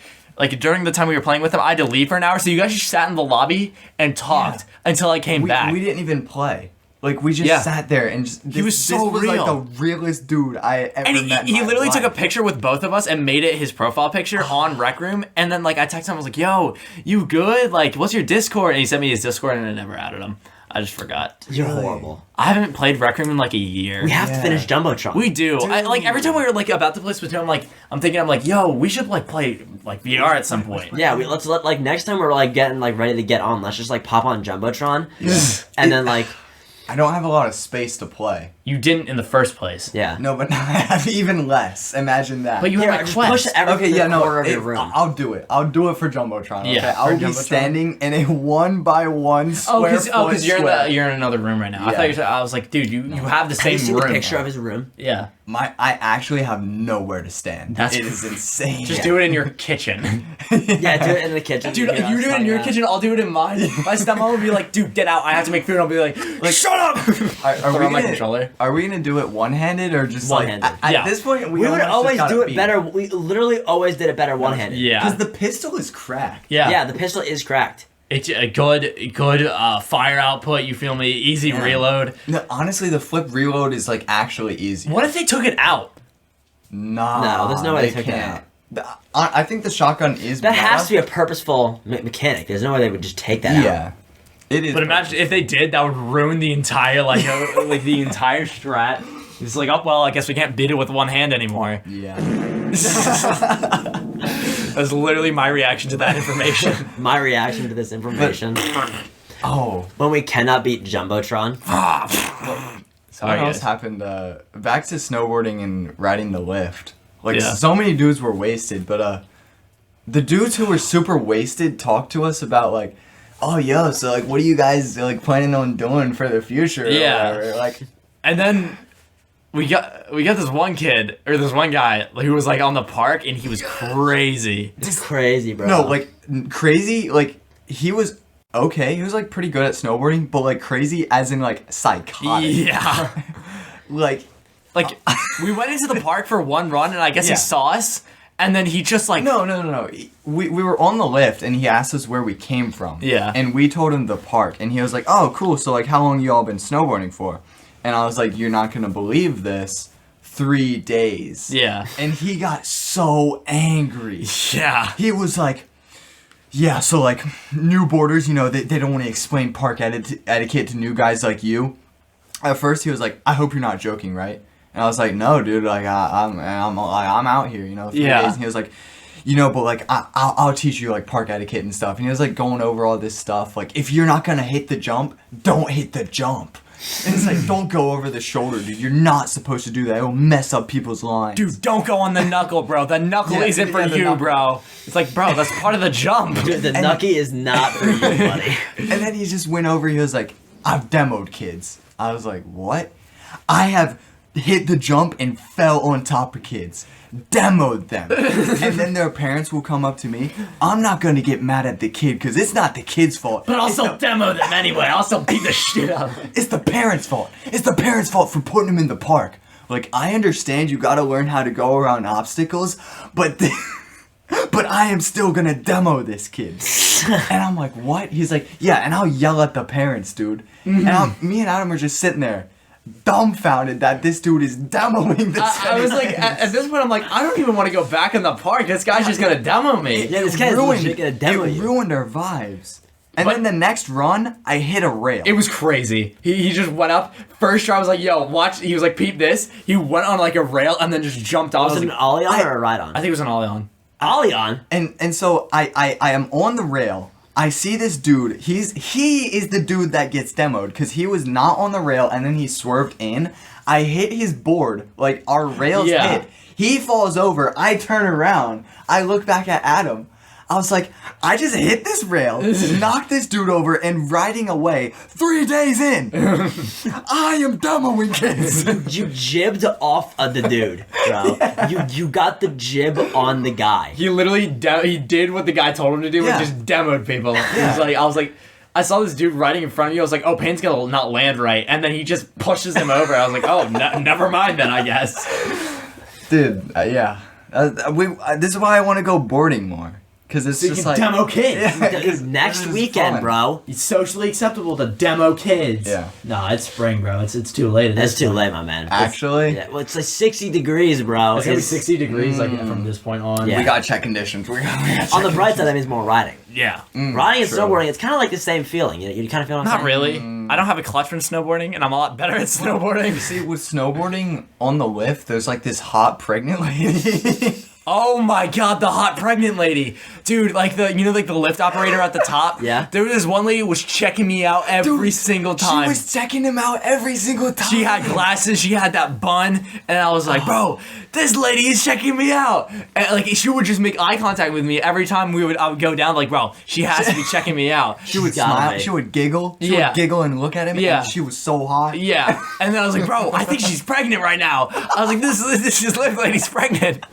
during the time we were playing with him, I had to leave for an hour, so you guys just sat in the lobby and talked until I came back. We didn't even play. Like we just sat there and just He was so this was real. like the realest dude I ever And met. he in my literally took a life. picture with both of us and made it his profile picture on Rec Room. And then like I texted him, I was like, "Yo, you good? Like, what's your Discord?" And he sent me his Discord, and I never added him. I just forgot. You're horrible. I haven't played Rec Room in like a year. We have to finish Jumbotron. We do. Like every time we were like about to play Splatoon, I'm thinking, yo, we should like play like VR at some point. Yeah, let's like next time we're like getting like ready to get on, let's just like pop on Jumbotron. And then like I don't have a lot of space to play. You didn't in the first place. yeah. No, but now I have even less. Imagine that. But you Here, have like just Quest. push everything Okay, yeah, to the no, corner of your room. I'll do it. I'll do it for Jumbotron. Okay, Yeah, I'll for be Jumbotron. standing in a 1x1 square foot because you're square. you're in another room right now. Yeah. I was like, dude, you have the Have you same seen room. the picture of his room? Yeah. I actually have nowhere to stand. That's it is insane. Just do it in your kitchen. Yeah, do it in the kitchen. Dude, if you do it in your kitchen, I'll do it in mine. My stepmom will be like, dude, get out. I have to make food. I'll be like shut up! Are we on my gonna, controller. Are we gonna do it one-handed or just One-handed. like at Yeah. this point We would almost always just do gotta it beat better. We literally always did it better one-handed. Yeah. Because the pistol is cracked. Yeah. Yeah, the pistol is cracked. It's a good fire output, you feel me? Easy reload. No, honestly, the flip reload is like actually easy. What if they took it out? Nah, No, there's no way they they took it can't. I think the shotgun is. That better. has to be a purposeful mechanic. There's no way they would just take that out. Yeah, it is. But imagine if they did, that would ruin the entire like the entire strat. It's like, oh well, I guess we can't beat it with one hand anymore. Yeah. That's literally my reaction to that information. My reaction to this information. Oh. When we cannot beat Jumbotron. Sorry, What else guys. happened? Back to snowboarding and riding the lift. Like Yeah. so many dudes were wasted, but the dudes who were super wasted talked to us about like, oh yo, so like what are you guys like planning on doing for the future? Or Yeah. whatever? Like And then we got this one kid or this one guy who was like on the park and he was crazy. It's crazy, bro. no, like crazy. Like he was okay. He was like pretty good at snowboarding, but like crazy as in like psychotic. Yeah. Like Like, we went into the park for one run, and I guess Yeah. he saw us, and then he just like... No. We were on the lift, and he asked us where we came from. Yeah. And we told him the park, and he was like, oh, cool, so, like, how long you all been snowboarding for? And I was like, you're not gonna believe this. 3 days. Yeah. And he got so angry. Yeah. He was like, yeah, so, like, new boarders, you know, they don't want to explain park etiquette to new guys like you. At first, he was like, I hope you're not joking, right? And I was like, no, dude, like, I'm out here, you know, 3 days. And he was like, you know, but, like, I'll teach you, like, park etiquette and stuff. And he was, like, going over all this stuff. Like, if you're not going to hit the jump, don't hit the jump. And it's like, don't go over the shoulder, dude. You're not supposed to do that. It'll mess up people's lines. Dude, don't go on the knuckle, bro. The knuckle isn't for you, knuckle. bro. It's like, bro, that's part of the jump. Dude, the knucky is not for you, buddy. And then he just went over, he was like, I've demoed kids. I was like, what? I have hit the jump and fell on top of kids. Demoed them. And then their parents will come up to me. I'm not going to get mad at the kid because it's not the kid's fault. But I'll still demo them anyway. I'll still beat the shit out of them. It's the parents' fault. It's the parents' fault for putting them in the park. Like, I understand you got to learn how to go around obstacles, but but I am still going to demo this kid. And I'm like, what? He's like, yeah, and I'll yell at the parents, dude. And me and Adam are just sitting there, dumbfounded that this dude is demoing this. I was like, at this point, I'm like, I don't even want to go back in the park. This guy's just gonna demo me. Yeah, this guy's legit gonna demo you. Ruined our vibes. And But- then the next run, I hit a rail. It was crazy. He just went up. First try, I was like, yo, watch. He was like, peep this. He went on like a rail and then just jumped off. Was I it was an like, ollie on or a ride on? I think it was an ollie on. Ollie on? And so I am on the rail. I see this dude. He is the dude that gets demoed because he was not on the rail and then he swerved in. I hit his board, like our rails Yeah. hit. He falls over. I turn around. I look back at Adam. I was like, I just hit this rail, knocked this dude over, and riding away 3 days in. I am demoing kids. You jibbed off of the dude, bro. You got the jib on the guy. He literally he did what the guy told him to do Yeah. and just demoed people. Yeah. I was like, I saw this dude riding in front of me. I was like, oh, Payne's gonna not land right, and then he just pushes him over. I was like, oh, never mind then, I guess. Dude, yeah. This is why I want to go boarding more. Because it's So you just can like... demo kids. Yeah, 'cause Next this is weekend, fun. bro. It's socially acceptable to demo kids. Yeah. Nah, it's spring, bro. It's too late. That's too late, my man. Actually, Yeah, well, it's like 60 degrees, bro. It's gonna be It's- 60 degrees like from this point on. Yeah. we got check conditions. We got On the bright side, that means more riding. Yeah. Riding and true. snowboarding, it's kind of like the same feeling. You kind of feel what I'm Not saying? really. I don't have a clutch from snowboarding, and I'm a lot better at snowboarding. See, with snowboarding on the lift, there's like this hot pregnant lady. Oh my god, the hot pregnant lady. Dude, like the lift operator at the top? Yeah. There was this one lady who was checking me out every single time. She was checking him out every single time. She had glasses, she had that bun, and I was like, bro, this lady is checking me out. And like she would just make eye contact with me every time I would go down, like, bro, she has to be checking me out. She would gotta smile. be. She would giggle. She Yeah. would giggle and look at him. Yeah. And she was so hot. Yeah. And then I was like, bro, I think she's pregnant right now. I was like, this lift lady's pregnant.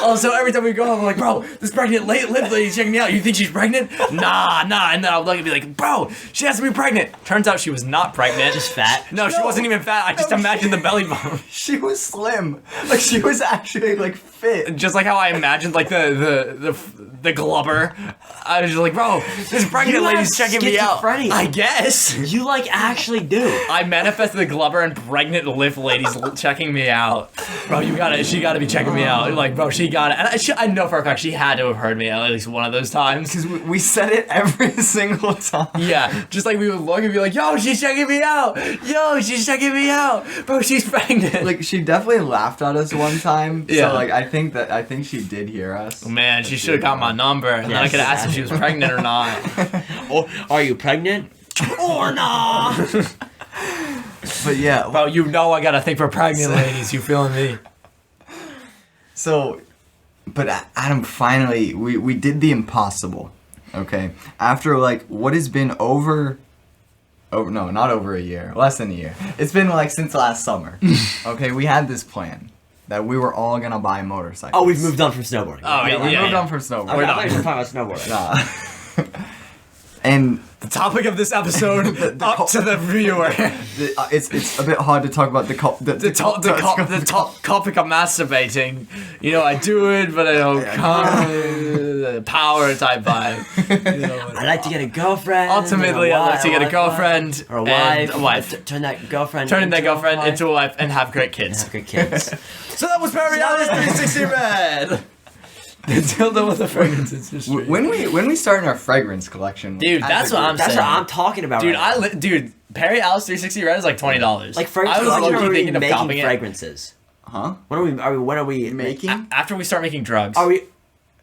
Also, every time we go, I'm like, bro, this pregnant lift lady's checking me out. You think she's pregnant? Nah. And then I would look and be like, bro, she has to be pregnant. Turns out she was not pregnant. Just fat. No, she wasn't even fat. I just imagined the belly bump. She was slim. Like she was actually like fit. Just like how I imagined like the glubber. I was just like, bro, this pregnant You have lady's checking me out. schizophrenia. I guess. You like actually do. I manifested the glubber and pregnant lift ladies checking me out. Bro, she gotta be checking me out. Like, bro, she got it. And I know for a fact she had to have heard me at least one of those times. Because we said it every single time. Yeah, just like we would look and be like, yo, she's checking me out. Yo, she's checking me out. Bro, she's pregnant. Like she definitely laughed at us one time. Yeah. So like I think she did hear us. Man, she should have got my number. And then I Yes. could have asked if she was pregnant or not. Or are you pregnant? Or not? But yeah. Bro, you know I got a thing for pregnant ladies. You feeling me? So, but Adam, finally, we did the impossible, okay? After, like, what has been no, not over a year, less than a year. It's been, like, since last summer, okay? We had this plan that we were all gonna buy motorcycles. Oh, we've moved on from snowboarding. Oh, Yeah, we yeah, moved yeah. on from snowboarding. Okay, I thought you were talking about snowboarding. Nah. And The topic of this episode, up to the viewer. it's a bit hard to talk about the topic of masturbating. You know, I do it, but I don't come. Power type vibe. You know, I like to get a girlfriend. ultimately, I like to get a girlfriend or a and wife. a wife. Turn that girlfriend. Into a wife and have great kids. Have good kids. So that was Perry Alice 360 Red. The dildo with the fragrance industry. when we start in our fragrance collection, Dude, that's what I'm That's saying. what I'm talking about. Dude, right now. dude, Perry Alice 360 Red is like $20. Like fragrance I was collection, or low-key are we thinking of making copying it. fragrances? Huh? When are we Making? After we start making drugs. Are we?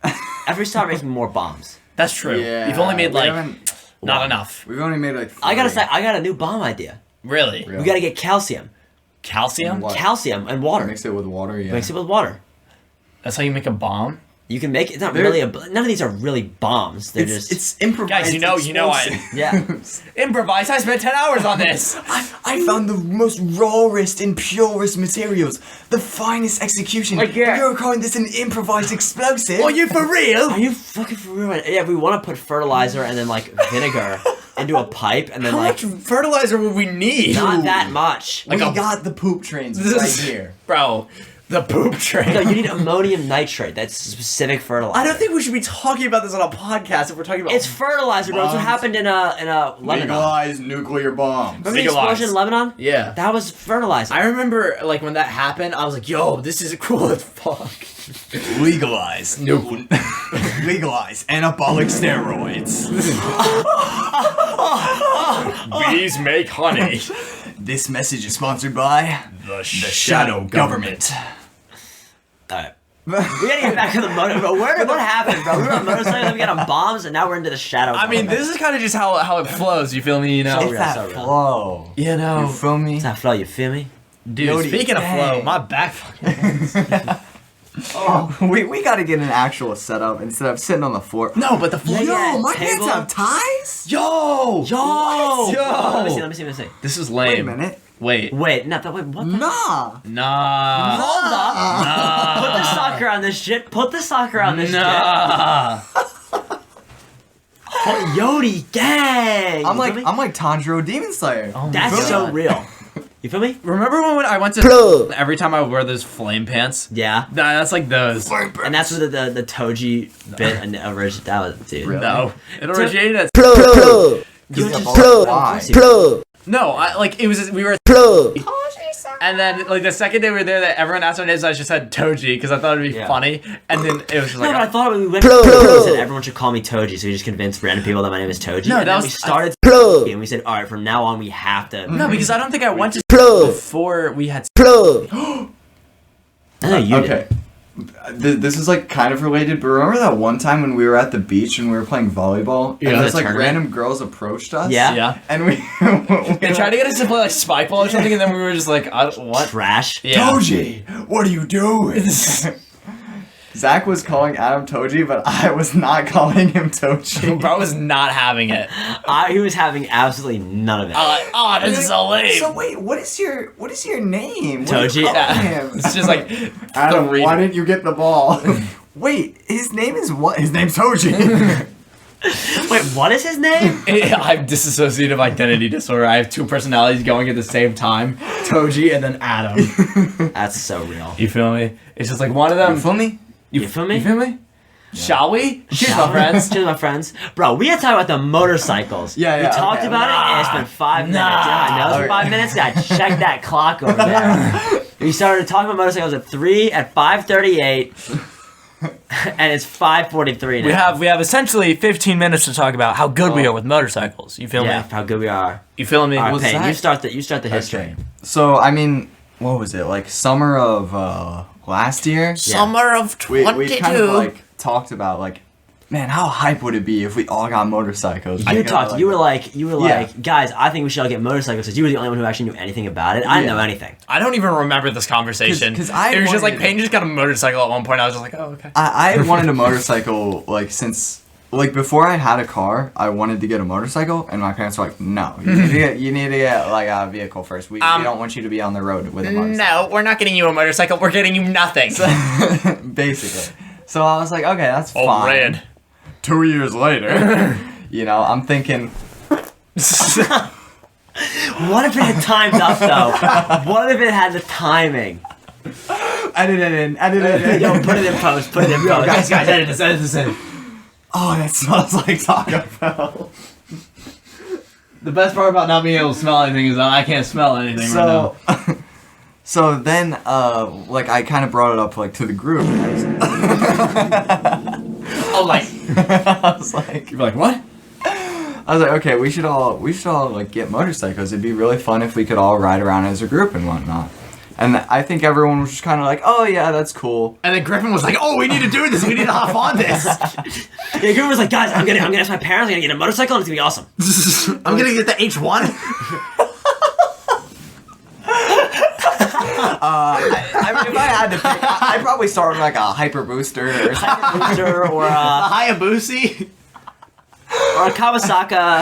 After we start making more bombs. That's true. Yeah, You've only made we like haven't- not enough. We've only made like. I gotta 3. say, I got a new bomb idea. Really? Really? We gotta get calcium. Calcium? What? Calcium and water. Mix it with water. Yeah. Mix it with water. That's how you make a bomb? You can make it. It's not They're- really none of these are really bombs. They're just. It's improvised. Guys, you know Yeah. Improvise. I spent 10 hours on this. I found the most rawest and purest materials, the finest execution. Like, yeah. You're calling this an improvised explosive? Are you for real? Are you fucking for real? Yeah, we want to put fertilizer and then like vinegar into a pipe and then How like much fertilizer would we need? not that much. We like a- got the poop trains This right is- here. Bro, the poop train. No, you need ammonium nitrate. That's specific fertilizer. I don't think we should be talking about this on a podcast if we're talking about. It's fertilizer, bro. It's what Bombs. happened in Lebanon. Legalized nuclear bombs. Remember the Legalized. explosion in Lebanon? Yeah. That was fertilizer. I remember like when that happened, I was like, "Yo, this is cool as fuck." Legalized. Legalized anabolic steroids. Bees make honey. This message is sponsored by The the shadow government. Alright. We gotta get back to the motor. Bro, what happened, bro? We were on motorcycles, then we got on bombs, and now we're into the shadow. I mean, this is kind of just how it flows. You feel me? You know. So It's real, that so real. flow. You know. You feel me? It's not flow, you feel me? Dude, Yodi, speaking of flow, dang. my back fucking. We gotta get an actual setup instead of sitting on the floor. No, but the flow. Yeah, my table. pants have ties? Yo. Yo! Yo! Let me see, let me see. This is Wait a lame. minute. Wait. Wait, no, but wait, what the? Nah. Nah. Hold up. Nah. Put the soccer on this shit. Put the soccer on this Nah. shit. Oh, Yodi, gang! I'm You feel me? like Tanjiro Demon Slayer. Oh my That's God. so real. You feel me? Remember when I went to every time I wear those flame pants? Yeah. Nah, that's like those. And that's what the Toji bit and original. That was, dude. Really? No, it originated as You Just just why? no. We were and then like the second day we were there, that everyone asked our names. I just said Toji because I thought it'd be Yeah. funny, and then it was just No, like but I thought we went to Toji, said everyone should call me Toji, so we just convinced random people that my name is Toji. No, and that then was- we started Toji, and we said, all right, from now on we have to. no, because I don't think I went to before we had. I know you did. Okay. This is like kind of related, but remember that one time when we were at the beach and we were playing volleyball? Yeah. And The just like tournament? random girls approached us? Yeah. Yeah, And we they tried to get us to play like spike ball or something, and then we were just like, what? Trash. Yeah. Toji, what are you doing? Zach was calling Adam Toji, but I was not calling him Toji. Bro was not having it. He was having absolutely none of it. Oh, this is so lame. So wait, what is your name? What Toji? do you call Yeah. him? It's just like Adam, the why didn't you get the ball? Wait, his name is what? His name's Toji. Wait, what is his name? I have dissociative identity disorder. I have two personalities going at the same time. Toji and then Adam. That's so real. You feel me? It's just like one of them. You feel me? You feel me? You feel me? Shall we? Cheers, Shall my we? friends. Cheers, my friends. Bro, we had to talk about the motorcycles. Yeah, We yeah, talked okay, about it, and it's been 5 minutes. Yeah, I know it's been 5 minutes. Gotta check that clock over there. We started talking about motorcycles at 5:38, and it's 5:43 now. We have essentially 15 minutes to talk about how good we are with motorcycles. You feel Yeah, me? how good we are. You feeling me? All right, Was Peyton, that- you start the history. So I mean, what was it? Like summer of last year? Summer of We 22. kind of like talked about like, man, how hype would it be if we all got motorcycles? You talked. You were like, Yeah. guys, I think we should all get motorcycles. Because you were the only one who actually knew anything about it. I didn't Yeah. know anything. I don't even remember this conversation. 'Cause I it was just like wanted- Peyton just got a motorcycle at one point. I was just like, oh, okay. I had wanted a motorcycle like since like before I had a car. I wanted to get a motorcycle, and my parents were like, "No, you need to get like a vehicle first. We don't want you to be on the road with a motorcycle." No, we're not getting you a motorcycle. We're getting you nothing. Basically. So I was like, okay, that's Oh, fine. red. 2 years later, You know, I'm thinking. What if it had timed up though? What if it had the timing? Edit it in. Edit it in. Yo, put it in post. Put it in post. Guys, edit this in. Oh, that smells like Taco Bell. The best part about not being able to smell anything is that I can't smell anything right now. So then, like, I kind of brought it up, like, to the group. Oh, like, I was like, you're like, what? I was like, okay, we should all like get motorcycles. It'd be really fun if we could all ride around as a group and whatnot. And I think everyone was just kind of like, oh yeah, that's cool. And then Griffin was like, oh, we need to do this. We need to hop on this. Yeah, Griffin was like, guys, I'm gonna ask my parents. I'm gonna get a motorcycle, and it's gonna be awesome. I'm gonna get the H1. I mean, if I had to pick, I'd probably start with like a hyper booster or something. Booster or The Hayabusa. or a Kawasaki.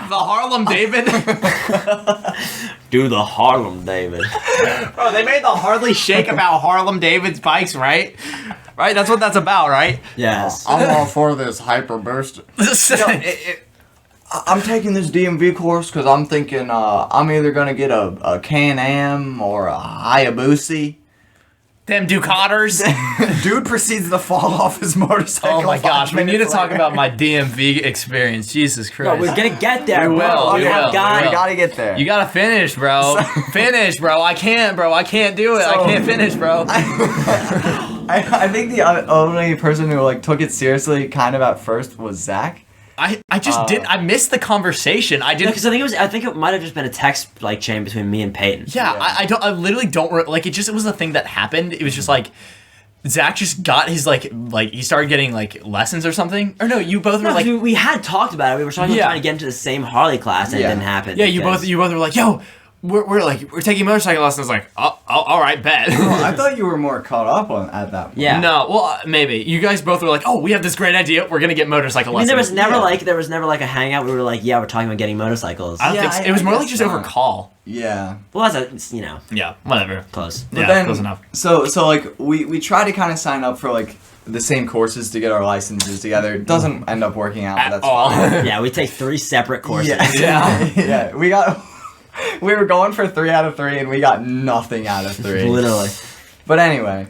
The Harlem David. Do the Harlem David. Bro, they made the Harley Shake about Harlem David's bikes, right? Right? That's what that's about, right? Yes. I'm all for this hyper booster. I'm taking this DMV course because I'm thinking I'm either gonna get a Can-Am or a Hayabusa. Them Ducaters. Dude proceeds to fall off his motorcycle. Oh my gosh, we need to talk later. about my DMV experience. Jesus Bro, Christ. we're gonna get there, We bro. will, we have will, got we We will. gotta get there. You gotta finish, bro. Finish, bro. I can't do it. I can't finish, bro. I think the only person who like took it seriously kind of at first was Zach. I just didn't. I missed the conversation. I didn't. Because I think it might have just been a text like chain between me and Peyton. Yeah, Yeah. I literally don't like it. It was a thing that happened. It was just like Zach just got his like he started getting like lessons or something. Or no, you both were No, like, we had talked about it. We were talking about Yeah. trying to get into the same Harley class, and Yeah. it didn't happen. yeah, you because- both were like, yo, we're taking motorcycle lessons. Like, oh, all right, bet. I thought you were more caught up on at that point. Yeah. No, well, maybe you guys both were like, oh, we have this great idea. We're gonna get motorcycle I mean, lessons. there was never like a hangout. We were like, yeah, we're talking about getting motorcycles. I don't Yeah, think so. It was I more guess like just over not. call. Yeah. Well, that's Yeah, whatever. close. But Yeah, then, close enough. So like we try to kind of sign up for like the same courses to get our licenses together. It doesn't end up working out, but At that's all. fine. Yeah, we take 3 separate courses. Yeah. Yeah. We were going for 3 out of 3 and we got nothing out of 3. Literally. But anyway,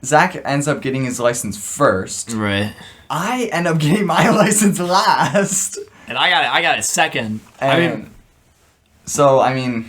Zach ends up getting his license first. Right. I end up getting my license last. And I got it second. And I mean,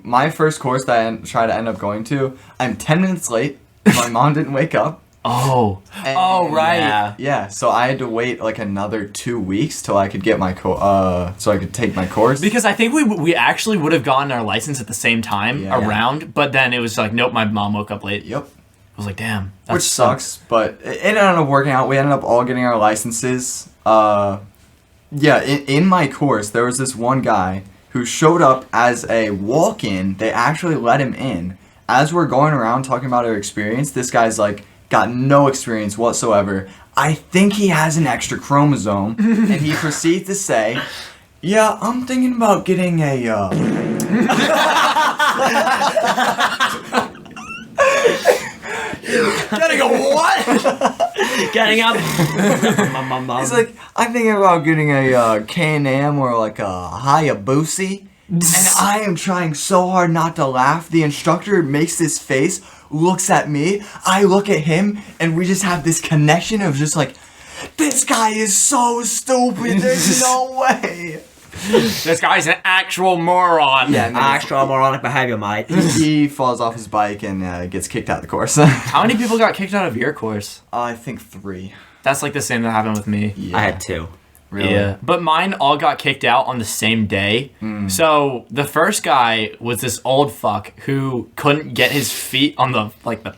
my first course that I try to end up going to, I'm 10 minutes late. My mom didn't wake up. Oh. And- Oh, right. Yeah. Yeah, so I had to wait like another 2 weeks till I could get my so I could take my course. Because I think we actually would have gotten our license at the same time Yeah. around, but then it was like, nope, my mom woke up late. Yep. I was like, damn. Which sucks, but it ended up working out. We ended up all getting our licenses. Yeah, in my course, there was this one guy who showed up as a walk-in. They actually let him in. As we're going around talking about our experience, this guy's like, got no experience whatsoever. I think he has an extra chromosome, and he proceeds to say, yeah, I'm thinking about getting a, Getting a what? Getting up. He's like, I'm thinking about getting a Can-Am or like a Hayabusa. And I am trying so hard not to laugh. The instructor makes this face, looks at me, I look at him, and we just have this connection of just like, this guy is so stupid, there's no way. This guy's an actual moron. Yeah, and then Actual moronic behavior, mate. he falls off his bike and gets kicked out of the course. How many people got kicked out of your course? I think 3. That's like the same that happened with me. Yeah. I had 2. Really? Yeah. But mine all got kicked out on the same day. So the first guy was this old fuck who couldn't get his feet on the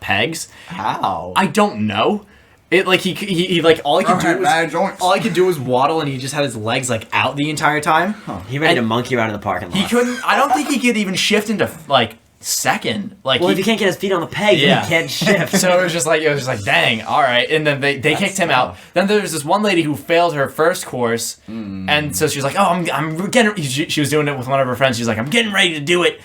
pegs. How? I don't know. It like he like all he could do was bad joints. all he could do was waddle, and he just had his legs like out the entire time. He ready to And monkey around in the parking lot. He couldn't. I don't think he could even shift into like second. Like Well, he, if you can't get his feet on the peg, Yeah. you can't shift. So it was just like dang, all right. And then they kicked him out. Then there was this one lady who failed her first course, and so she was like, oh, I'm getting. She was doing it with one of her friends. She's like, I'm getting ready to do it.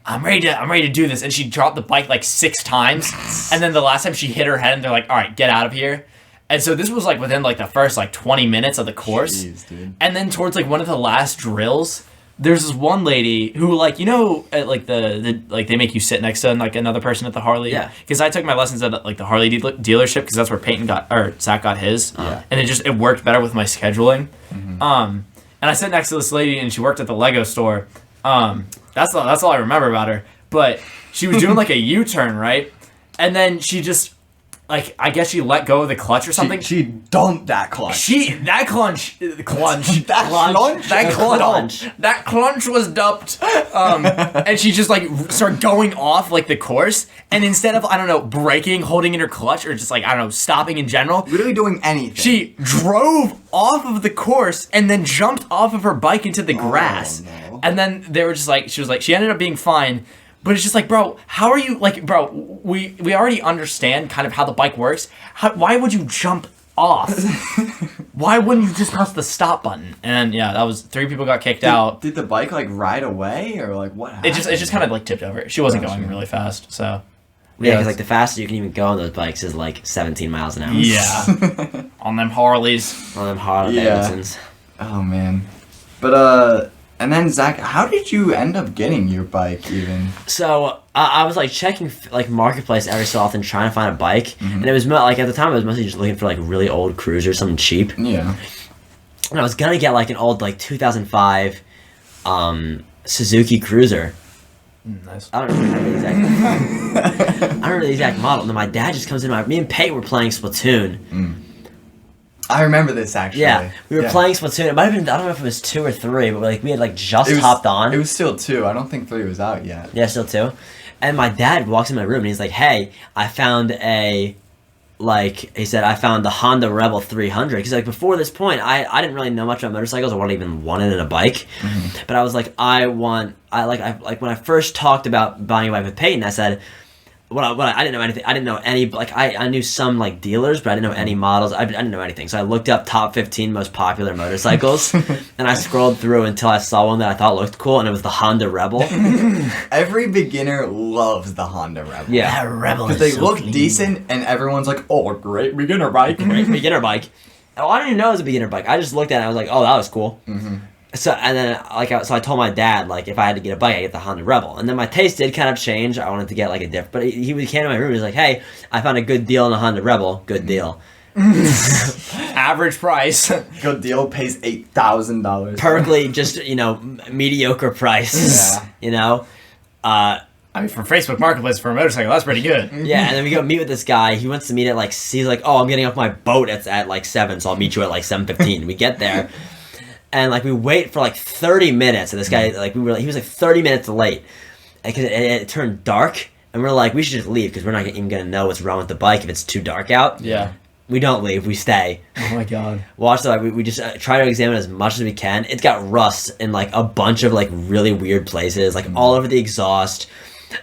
I'm ready to do this. And she dropped the bike like 6 times, and then the last time she hit her head, and they're like, all right, get out of here. And so this was like within like the first like 20 minutes of the course. Jeez, dude. And then towards like one of the last drills, there's this one lady who like, you know, at like the like they make you sit next to like another person at the Harley. Yeah. Because I took my lessons at like the Harley dealership because that's where Zach got his. Yeah. And it worked better with my scheduling. And I sat next to this lady and she worked at the Lego store. That's all I remember about her. But she was doing like a U-turn, right? And then she just like, I guess she let go of the clutch or something. She dumped that clutch. That clunch was dumped. And she just like started going off like the course, and instead of, I don't know, braking, holding in her clutch, or just like, I don't know, stopping in general, Literally doing anything. she drove off of the course and then jumped off of her bike into the grass. no. And then they were just like, she ended up being fine. But it's just like, bro, how are you, like, bro, we already understand kind of how the bike works. Why would you jump off? Why wouldn't you just press the stop button? And yeah, that was, 3 people got kicked out. Did the bike like ride away or like what happened? It just kind of like tipped over. She wasn't going really fast, so. Yeah, because like the fastest you can even go on those bikes is like 17 miles an hour. Yeah. On them Harleys. On them Harley Yeah. Davidsons. Oh man. But and then Zach, how did you end up getting your bike even? So I was like checking like Marketplace every so often, trying to find a bike, and it was like at the time I was mostly just looking for like really old cruisers, something cheap. Yeah. And I was gonna get like an old like 2005 Suzuki Cruiser. Nice. I don't remember the exact. I don't remember the exact model. And then my dad just comes in. Me and Peyton were playing Splatoon. I remember this actually. Yeah, we were playing Splatoon. It might have been, I don't know if it was 2 or 3, but like we had like just It was, hopped on. It was still 2. I don't think 3 was out yet. Yeah, still 2. And my dad walks in my room and he's like, "Hey, I found a." Like he said, I found the Honda Rebel 300 because like before this point, I didn't really know much about motorcycles or what I even wanted in a bike, but I was like, I when I first talked about buying a bike with Peyton, I said, I didn't know anything. I didn't know any like I knew some like dealers, but I didn't know any models. I didn't know anything. So I looked up top 15 most popular motorcycles, and I scrolled through until I saw one that I thought looked cool, and it was the Honda Rebel. Every beginner loves the Honda Rebel. Yeah, That Rebel Because is they so look clean. decent, and everyone's like, "Oh, a great beginner bike." great beginner bike. Oh, I didn't even know it was a beginner bike. I just looked at it and I was like, oh, that was cool. So and then so I told my dad like if I had to get a bike, I get the Honda Rebel. And then my taste did kind of change. I wanted to get like a different. But he came to my room. He was like, "Hey, I found a good deal on a Honda Rebel. Good deal. Average price. Good deal, pays $8,000. Perfectly, just mediocre price. Yeah. You know." I mean, for Facebook Marketplace for a motorcycle, that's pretty good. Yeah, and then we go meet with this guy. He wants to meet at like he's like, "Oh, I'm getting off my boat at like 7, so I'll meet you at like 7:15." We get there. And like we wait for like 30 minutes, and this guy he was like 30 minutes late, because it turned dark, and we're like, we should just leave because we're not even gonna know what's wrong with the bike if it's too dark out. Yeah. We don't leave, we stay. Oh my god. Watch the we just try to examine as much as we can. It's got rust in like a bunch of like really weird places, like all over the exhaust.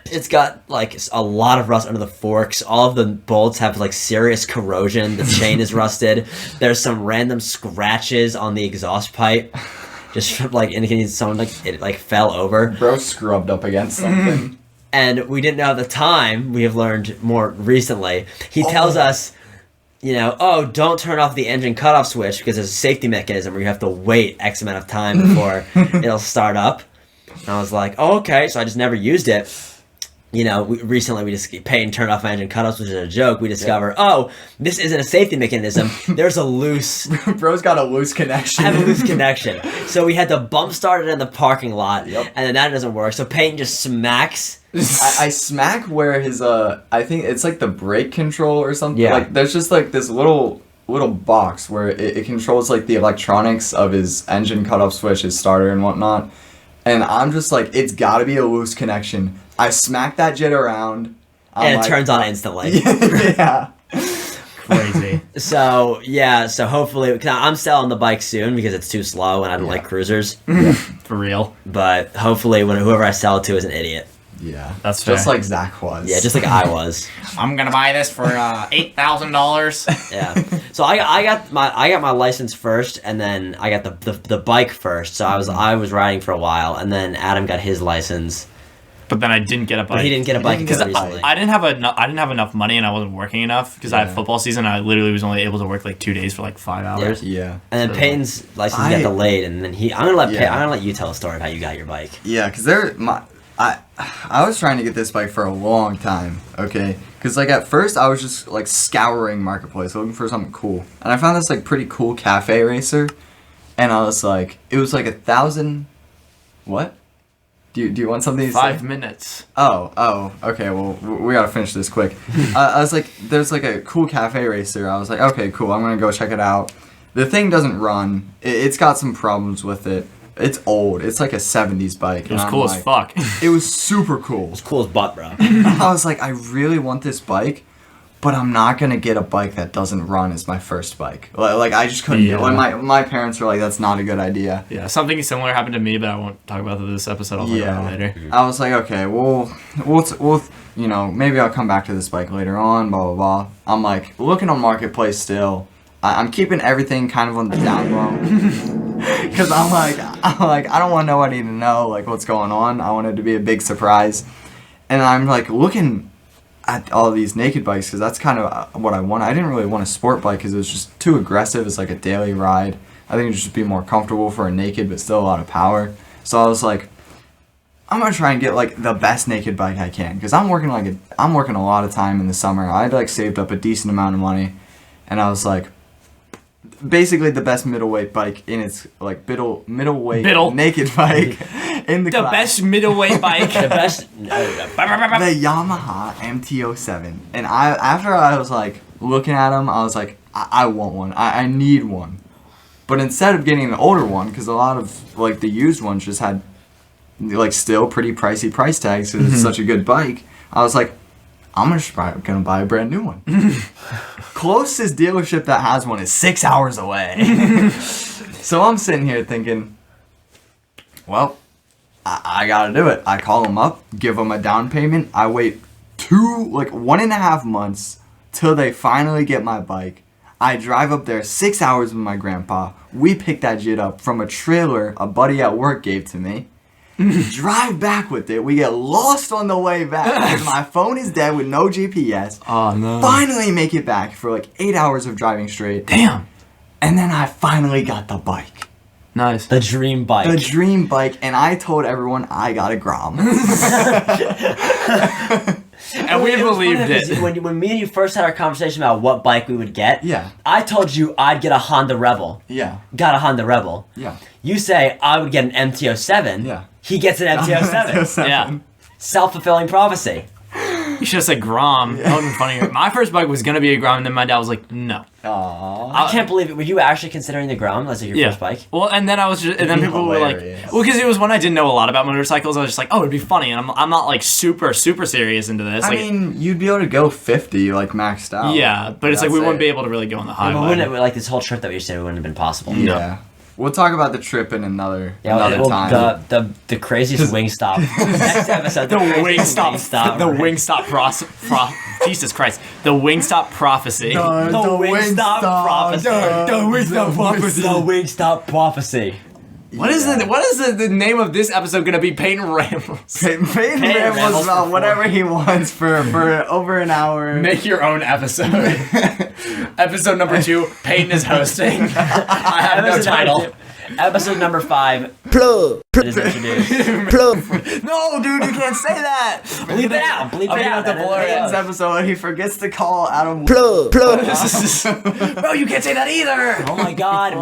It's got like a lot of rust under the forks. All of the bolts have like serious corrosion. The chain is rusted. There's some random scratches on the exhaust pipe, just from like indicating someone like it like fell over. Bro scrubbed up against something. And we didn't know at the time. We have learned more recently. He tells us, oh, don't turn off the engine cutoff switch because there's a safety mechanism where you have to wait X amount of time before it'll start up. And I was like, oh, okay. So I just never used it. Recently Peyton turned off my engine cutoffs, which is a joke. We discover, oh, this isn't a safety mechanism. There's a loose... Bro's got a loose connection. I have a loose connection. So we had to bump start it in the parking lot, and then that doesn't work. So Peyton just smacks... I smack where his, I think it's like the brake control or something. Yeah. Like, there's just like this little box where it controls like the electronics of his engine cutoff switch, his starter and whatnot. And I'm just like, it's gotta be a loose connection. I smack that jit around. And it turns on instantly. Yeah. Crazy. So hopefully, cause I'm selling the bike soon because it's too slow and I don't like cruisers. For real. But hopefully whoever I sell it to is an idiot. Yeah. That's just fair. like Zach was. Yeah, just like I was. I'm gonna buy this for $8,000. Yeah. So I got my license first, and then I got the bike first. So I was riding for a while, and then Adam got his license. but then I didn't get a bike. But he didn't get a bike didn't get until a bike. recently. I didn't have enough money, and I wasn't working enough because I had football season. I literally was only able to work like 2 days for like 5 hours. Yeah. And then Peyton's license got delayed, and then I'm gonna let you tell a story of how you got your bike. Yeah, because I was trying to get this bike for a long time, okay? Because, like, at first I was just, like, scouring Marketplace, looking for something cool. And I found this, like, pretty cool cafe racer. And I was like, it was, like, 1,000... What? Do you want something to say? 5 minutes. Oh, okay, well, we gotta finish this quick. I was like, there's, like, a cool cafe racer. I was like, okay, cool, I'm gonna go check it out. The thing doesn't run. It's got some problems with it. It's old. It's like a 70s bike. It was cool as fuck. It was super cool. It's cool as butt, bro. I was like, I really want this bike, but I'm not gonna get a bike that doesn't run as my first bike. Like I just couldn't. Yeah. Like my parents were like, that's not a good idea. Yeah, something similar happened to me, but I won't talk about this episode. I'll talk about it later. I was like, okay, we'll you know, maybe I'll come back to this bike later on. Blah blah blah. I'm like looking on Marketplace still. I'm keeping everything kind of on the down low. Because I'm like, I don't want nobody to know, like, what's going on. I want it to be a big surprise. And I'm, like, looking at all these naked bikes, because that's kind of what I want. I didn't really want a sport bike, because it was just too aggressive. It's, like, a daily ride. I think it would just be more comfortable for a naked, but still a lot of power. So I was like, I'm going to try and get, like, the best naked bike I can. Because I'm working a lot of time in the summer. I'd, like, saved up a decent amount of money. And I was like, basically the best middleweight bike in its like middleweight naked bike in the class. Best middleweight bike. The best. The Yamaha MT-07. And after I was like looking at them, I was like, I want one. I need one. But instead of getting an older one, because a lot of like the used ones just had like still pretty pricey price tags because it's such a good bike, I was like, I'm gonna buy a brand new one. Closest dealership that has one is 6 hours away. So I'm sitting here thinking, well, I gotta do it. I call them up, give them a down payment. I wait 1.5 months till they finally get my bike. I drive up there 6 hours with my grandpa. We pick that shit up from a trailer a buddy at work gave to me. Drive back with it. We get lost on the way back because my phone is dead with no GPS. Oh no. Finally make it back for like 8 hours of driving straight. Damn. And then I finally got the bike. Nice. The dream bike. The dream bike, and I told everyone I got a Grom. And we believed it. When me and you first had our conversation about what bike we would get, Yeah. I told you I'd get a Honda Rebel. Yeah. Got a Honda Rebel. Yeah. You say I would get an MT-07. Yeah. He gets an MT-07. Yeah. Self-fulfilling prophecy. You should have said Grom. That would have been funnier. My first bike was going to be a Grom, and then my dad was like, no. Aww. I can't believe it. Were you actually considering the Grom as your first bike? Well, and then I was just, and then people were like, Hilarious. well, because it was when I didn't know a lot about motorcycles. I was just like, oh, it'd be funny, and I'm not like super serious into this. I Like, mean, you'd be able to go 50, like maxed out. yeah, but it's like we That's wouldn't be it. able to really go on the But highway. wouldn't it, like this whole trip that we just did wouldn't have been possible. Yeah. We'll talk about the trip in another time. The craziest WINGSTOP. Next episode. The craziest WINGSTOP Jesus Christ. The WINGSTOP prophecy. The WINGSTOP prophecy. The WINGSTOP prophecy. The WINGSTOP prophecy. What is the name of this episode gonna be? Peyton Rambles. Peyton rambles about whatever he wants for over an hour. Make your own episode. Episode number 2, Peyton is hosting. I have no title. Episode number 5. Plug. Is introduced. Plug. No, dude, you can't say that. Bleep it out. Bleep I'm it gonna out. have to blur it. Peyton's episode, he forgets to call Adam. Plug. Plug. Bro, you can't say that either. Oh my god. I'm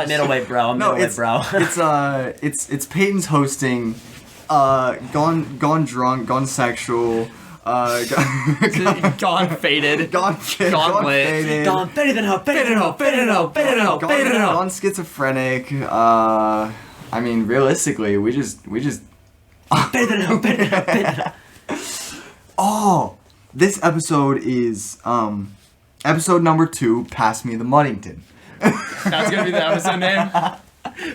middleweight, bro. I'm No, middleweight, bro. it's Peyton's hosting. Gone drunk, gone sexual. Gone faded. Gone lit. Gone better than her. Gone schizophrenic. I mean, realistically, we just. Better than her. Oh, this episode is episode number 2. Pass me the Muddington. That's gonna be the episode name.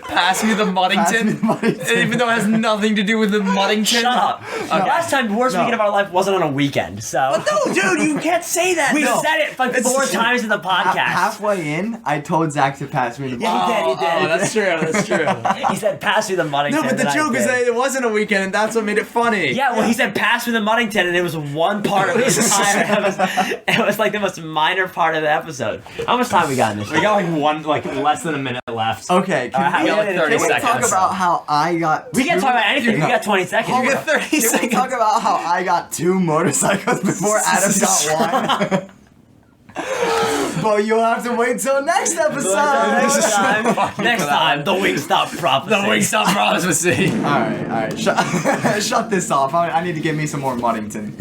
Pass me the Muddington. Even though it has nothing to do with the Muddington. Shut up. Last time, the worst weekend of our life wasn't on a weekend, so. No, dude, you can't say that. We said it like 4 times in the podcast. Halfway in, I told Zach to pass me the Yeah, he did. Oh, that's true. That's true. He said, pass me the Muddington. No, but the and I joke is did. that it wasn't a weekend, and that's what made it funny. Yeah, well, he said, pass me the Muddington, and it was one part of the entire episode. It was like the most minor part of the episode. How much time we got in this? We got like less than a minute left. Okay, can we got like 30 we talk seconds. about how I got We can't two- talk about anything. We got 20 seconds. You get 30 Can we seconds. talk about how I got 2 motorcycles before Adam got 1? But you'll have to wait till next episode. Next time, the WINGSTOP prophecy. The WINGSTOP prophecy. Alright, shut this off. I need to give me some more Muddington.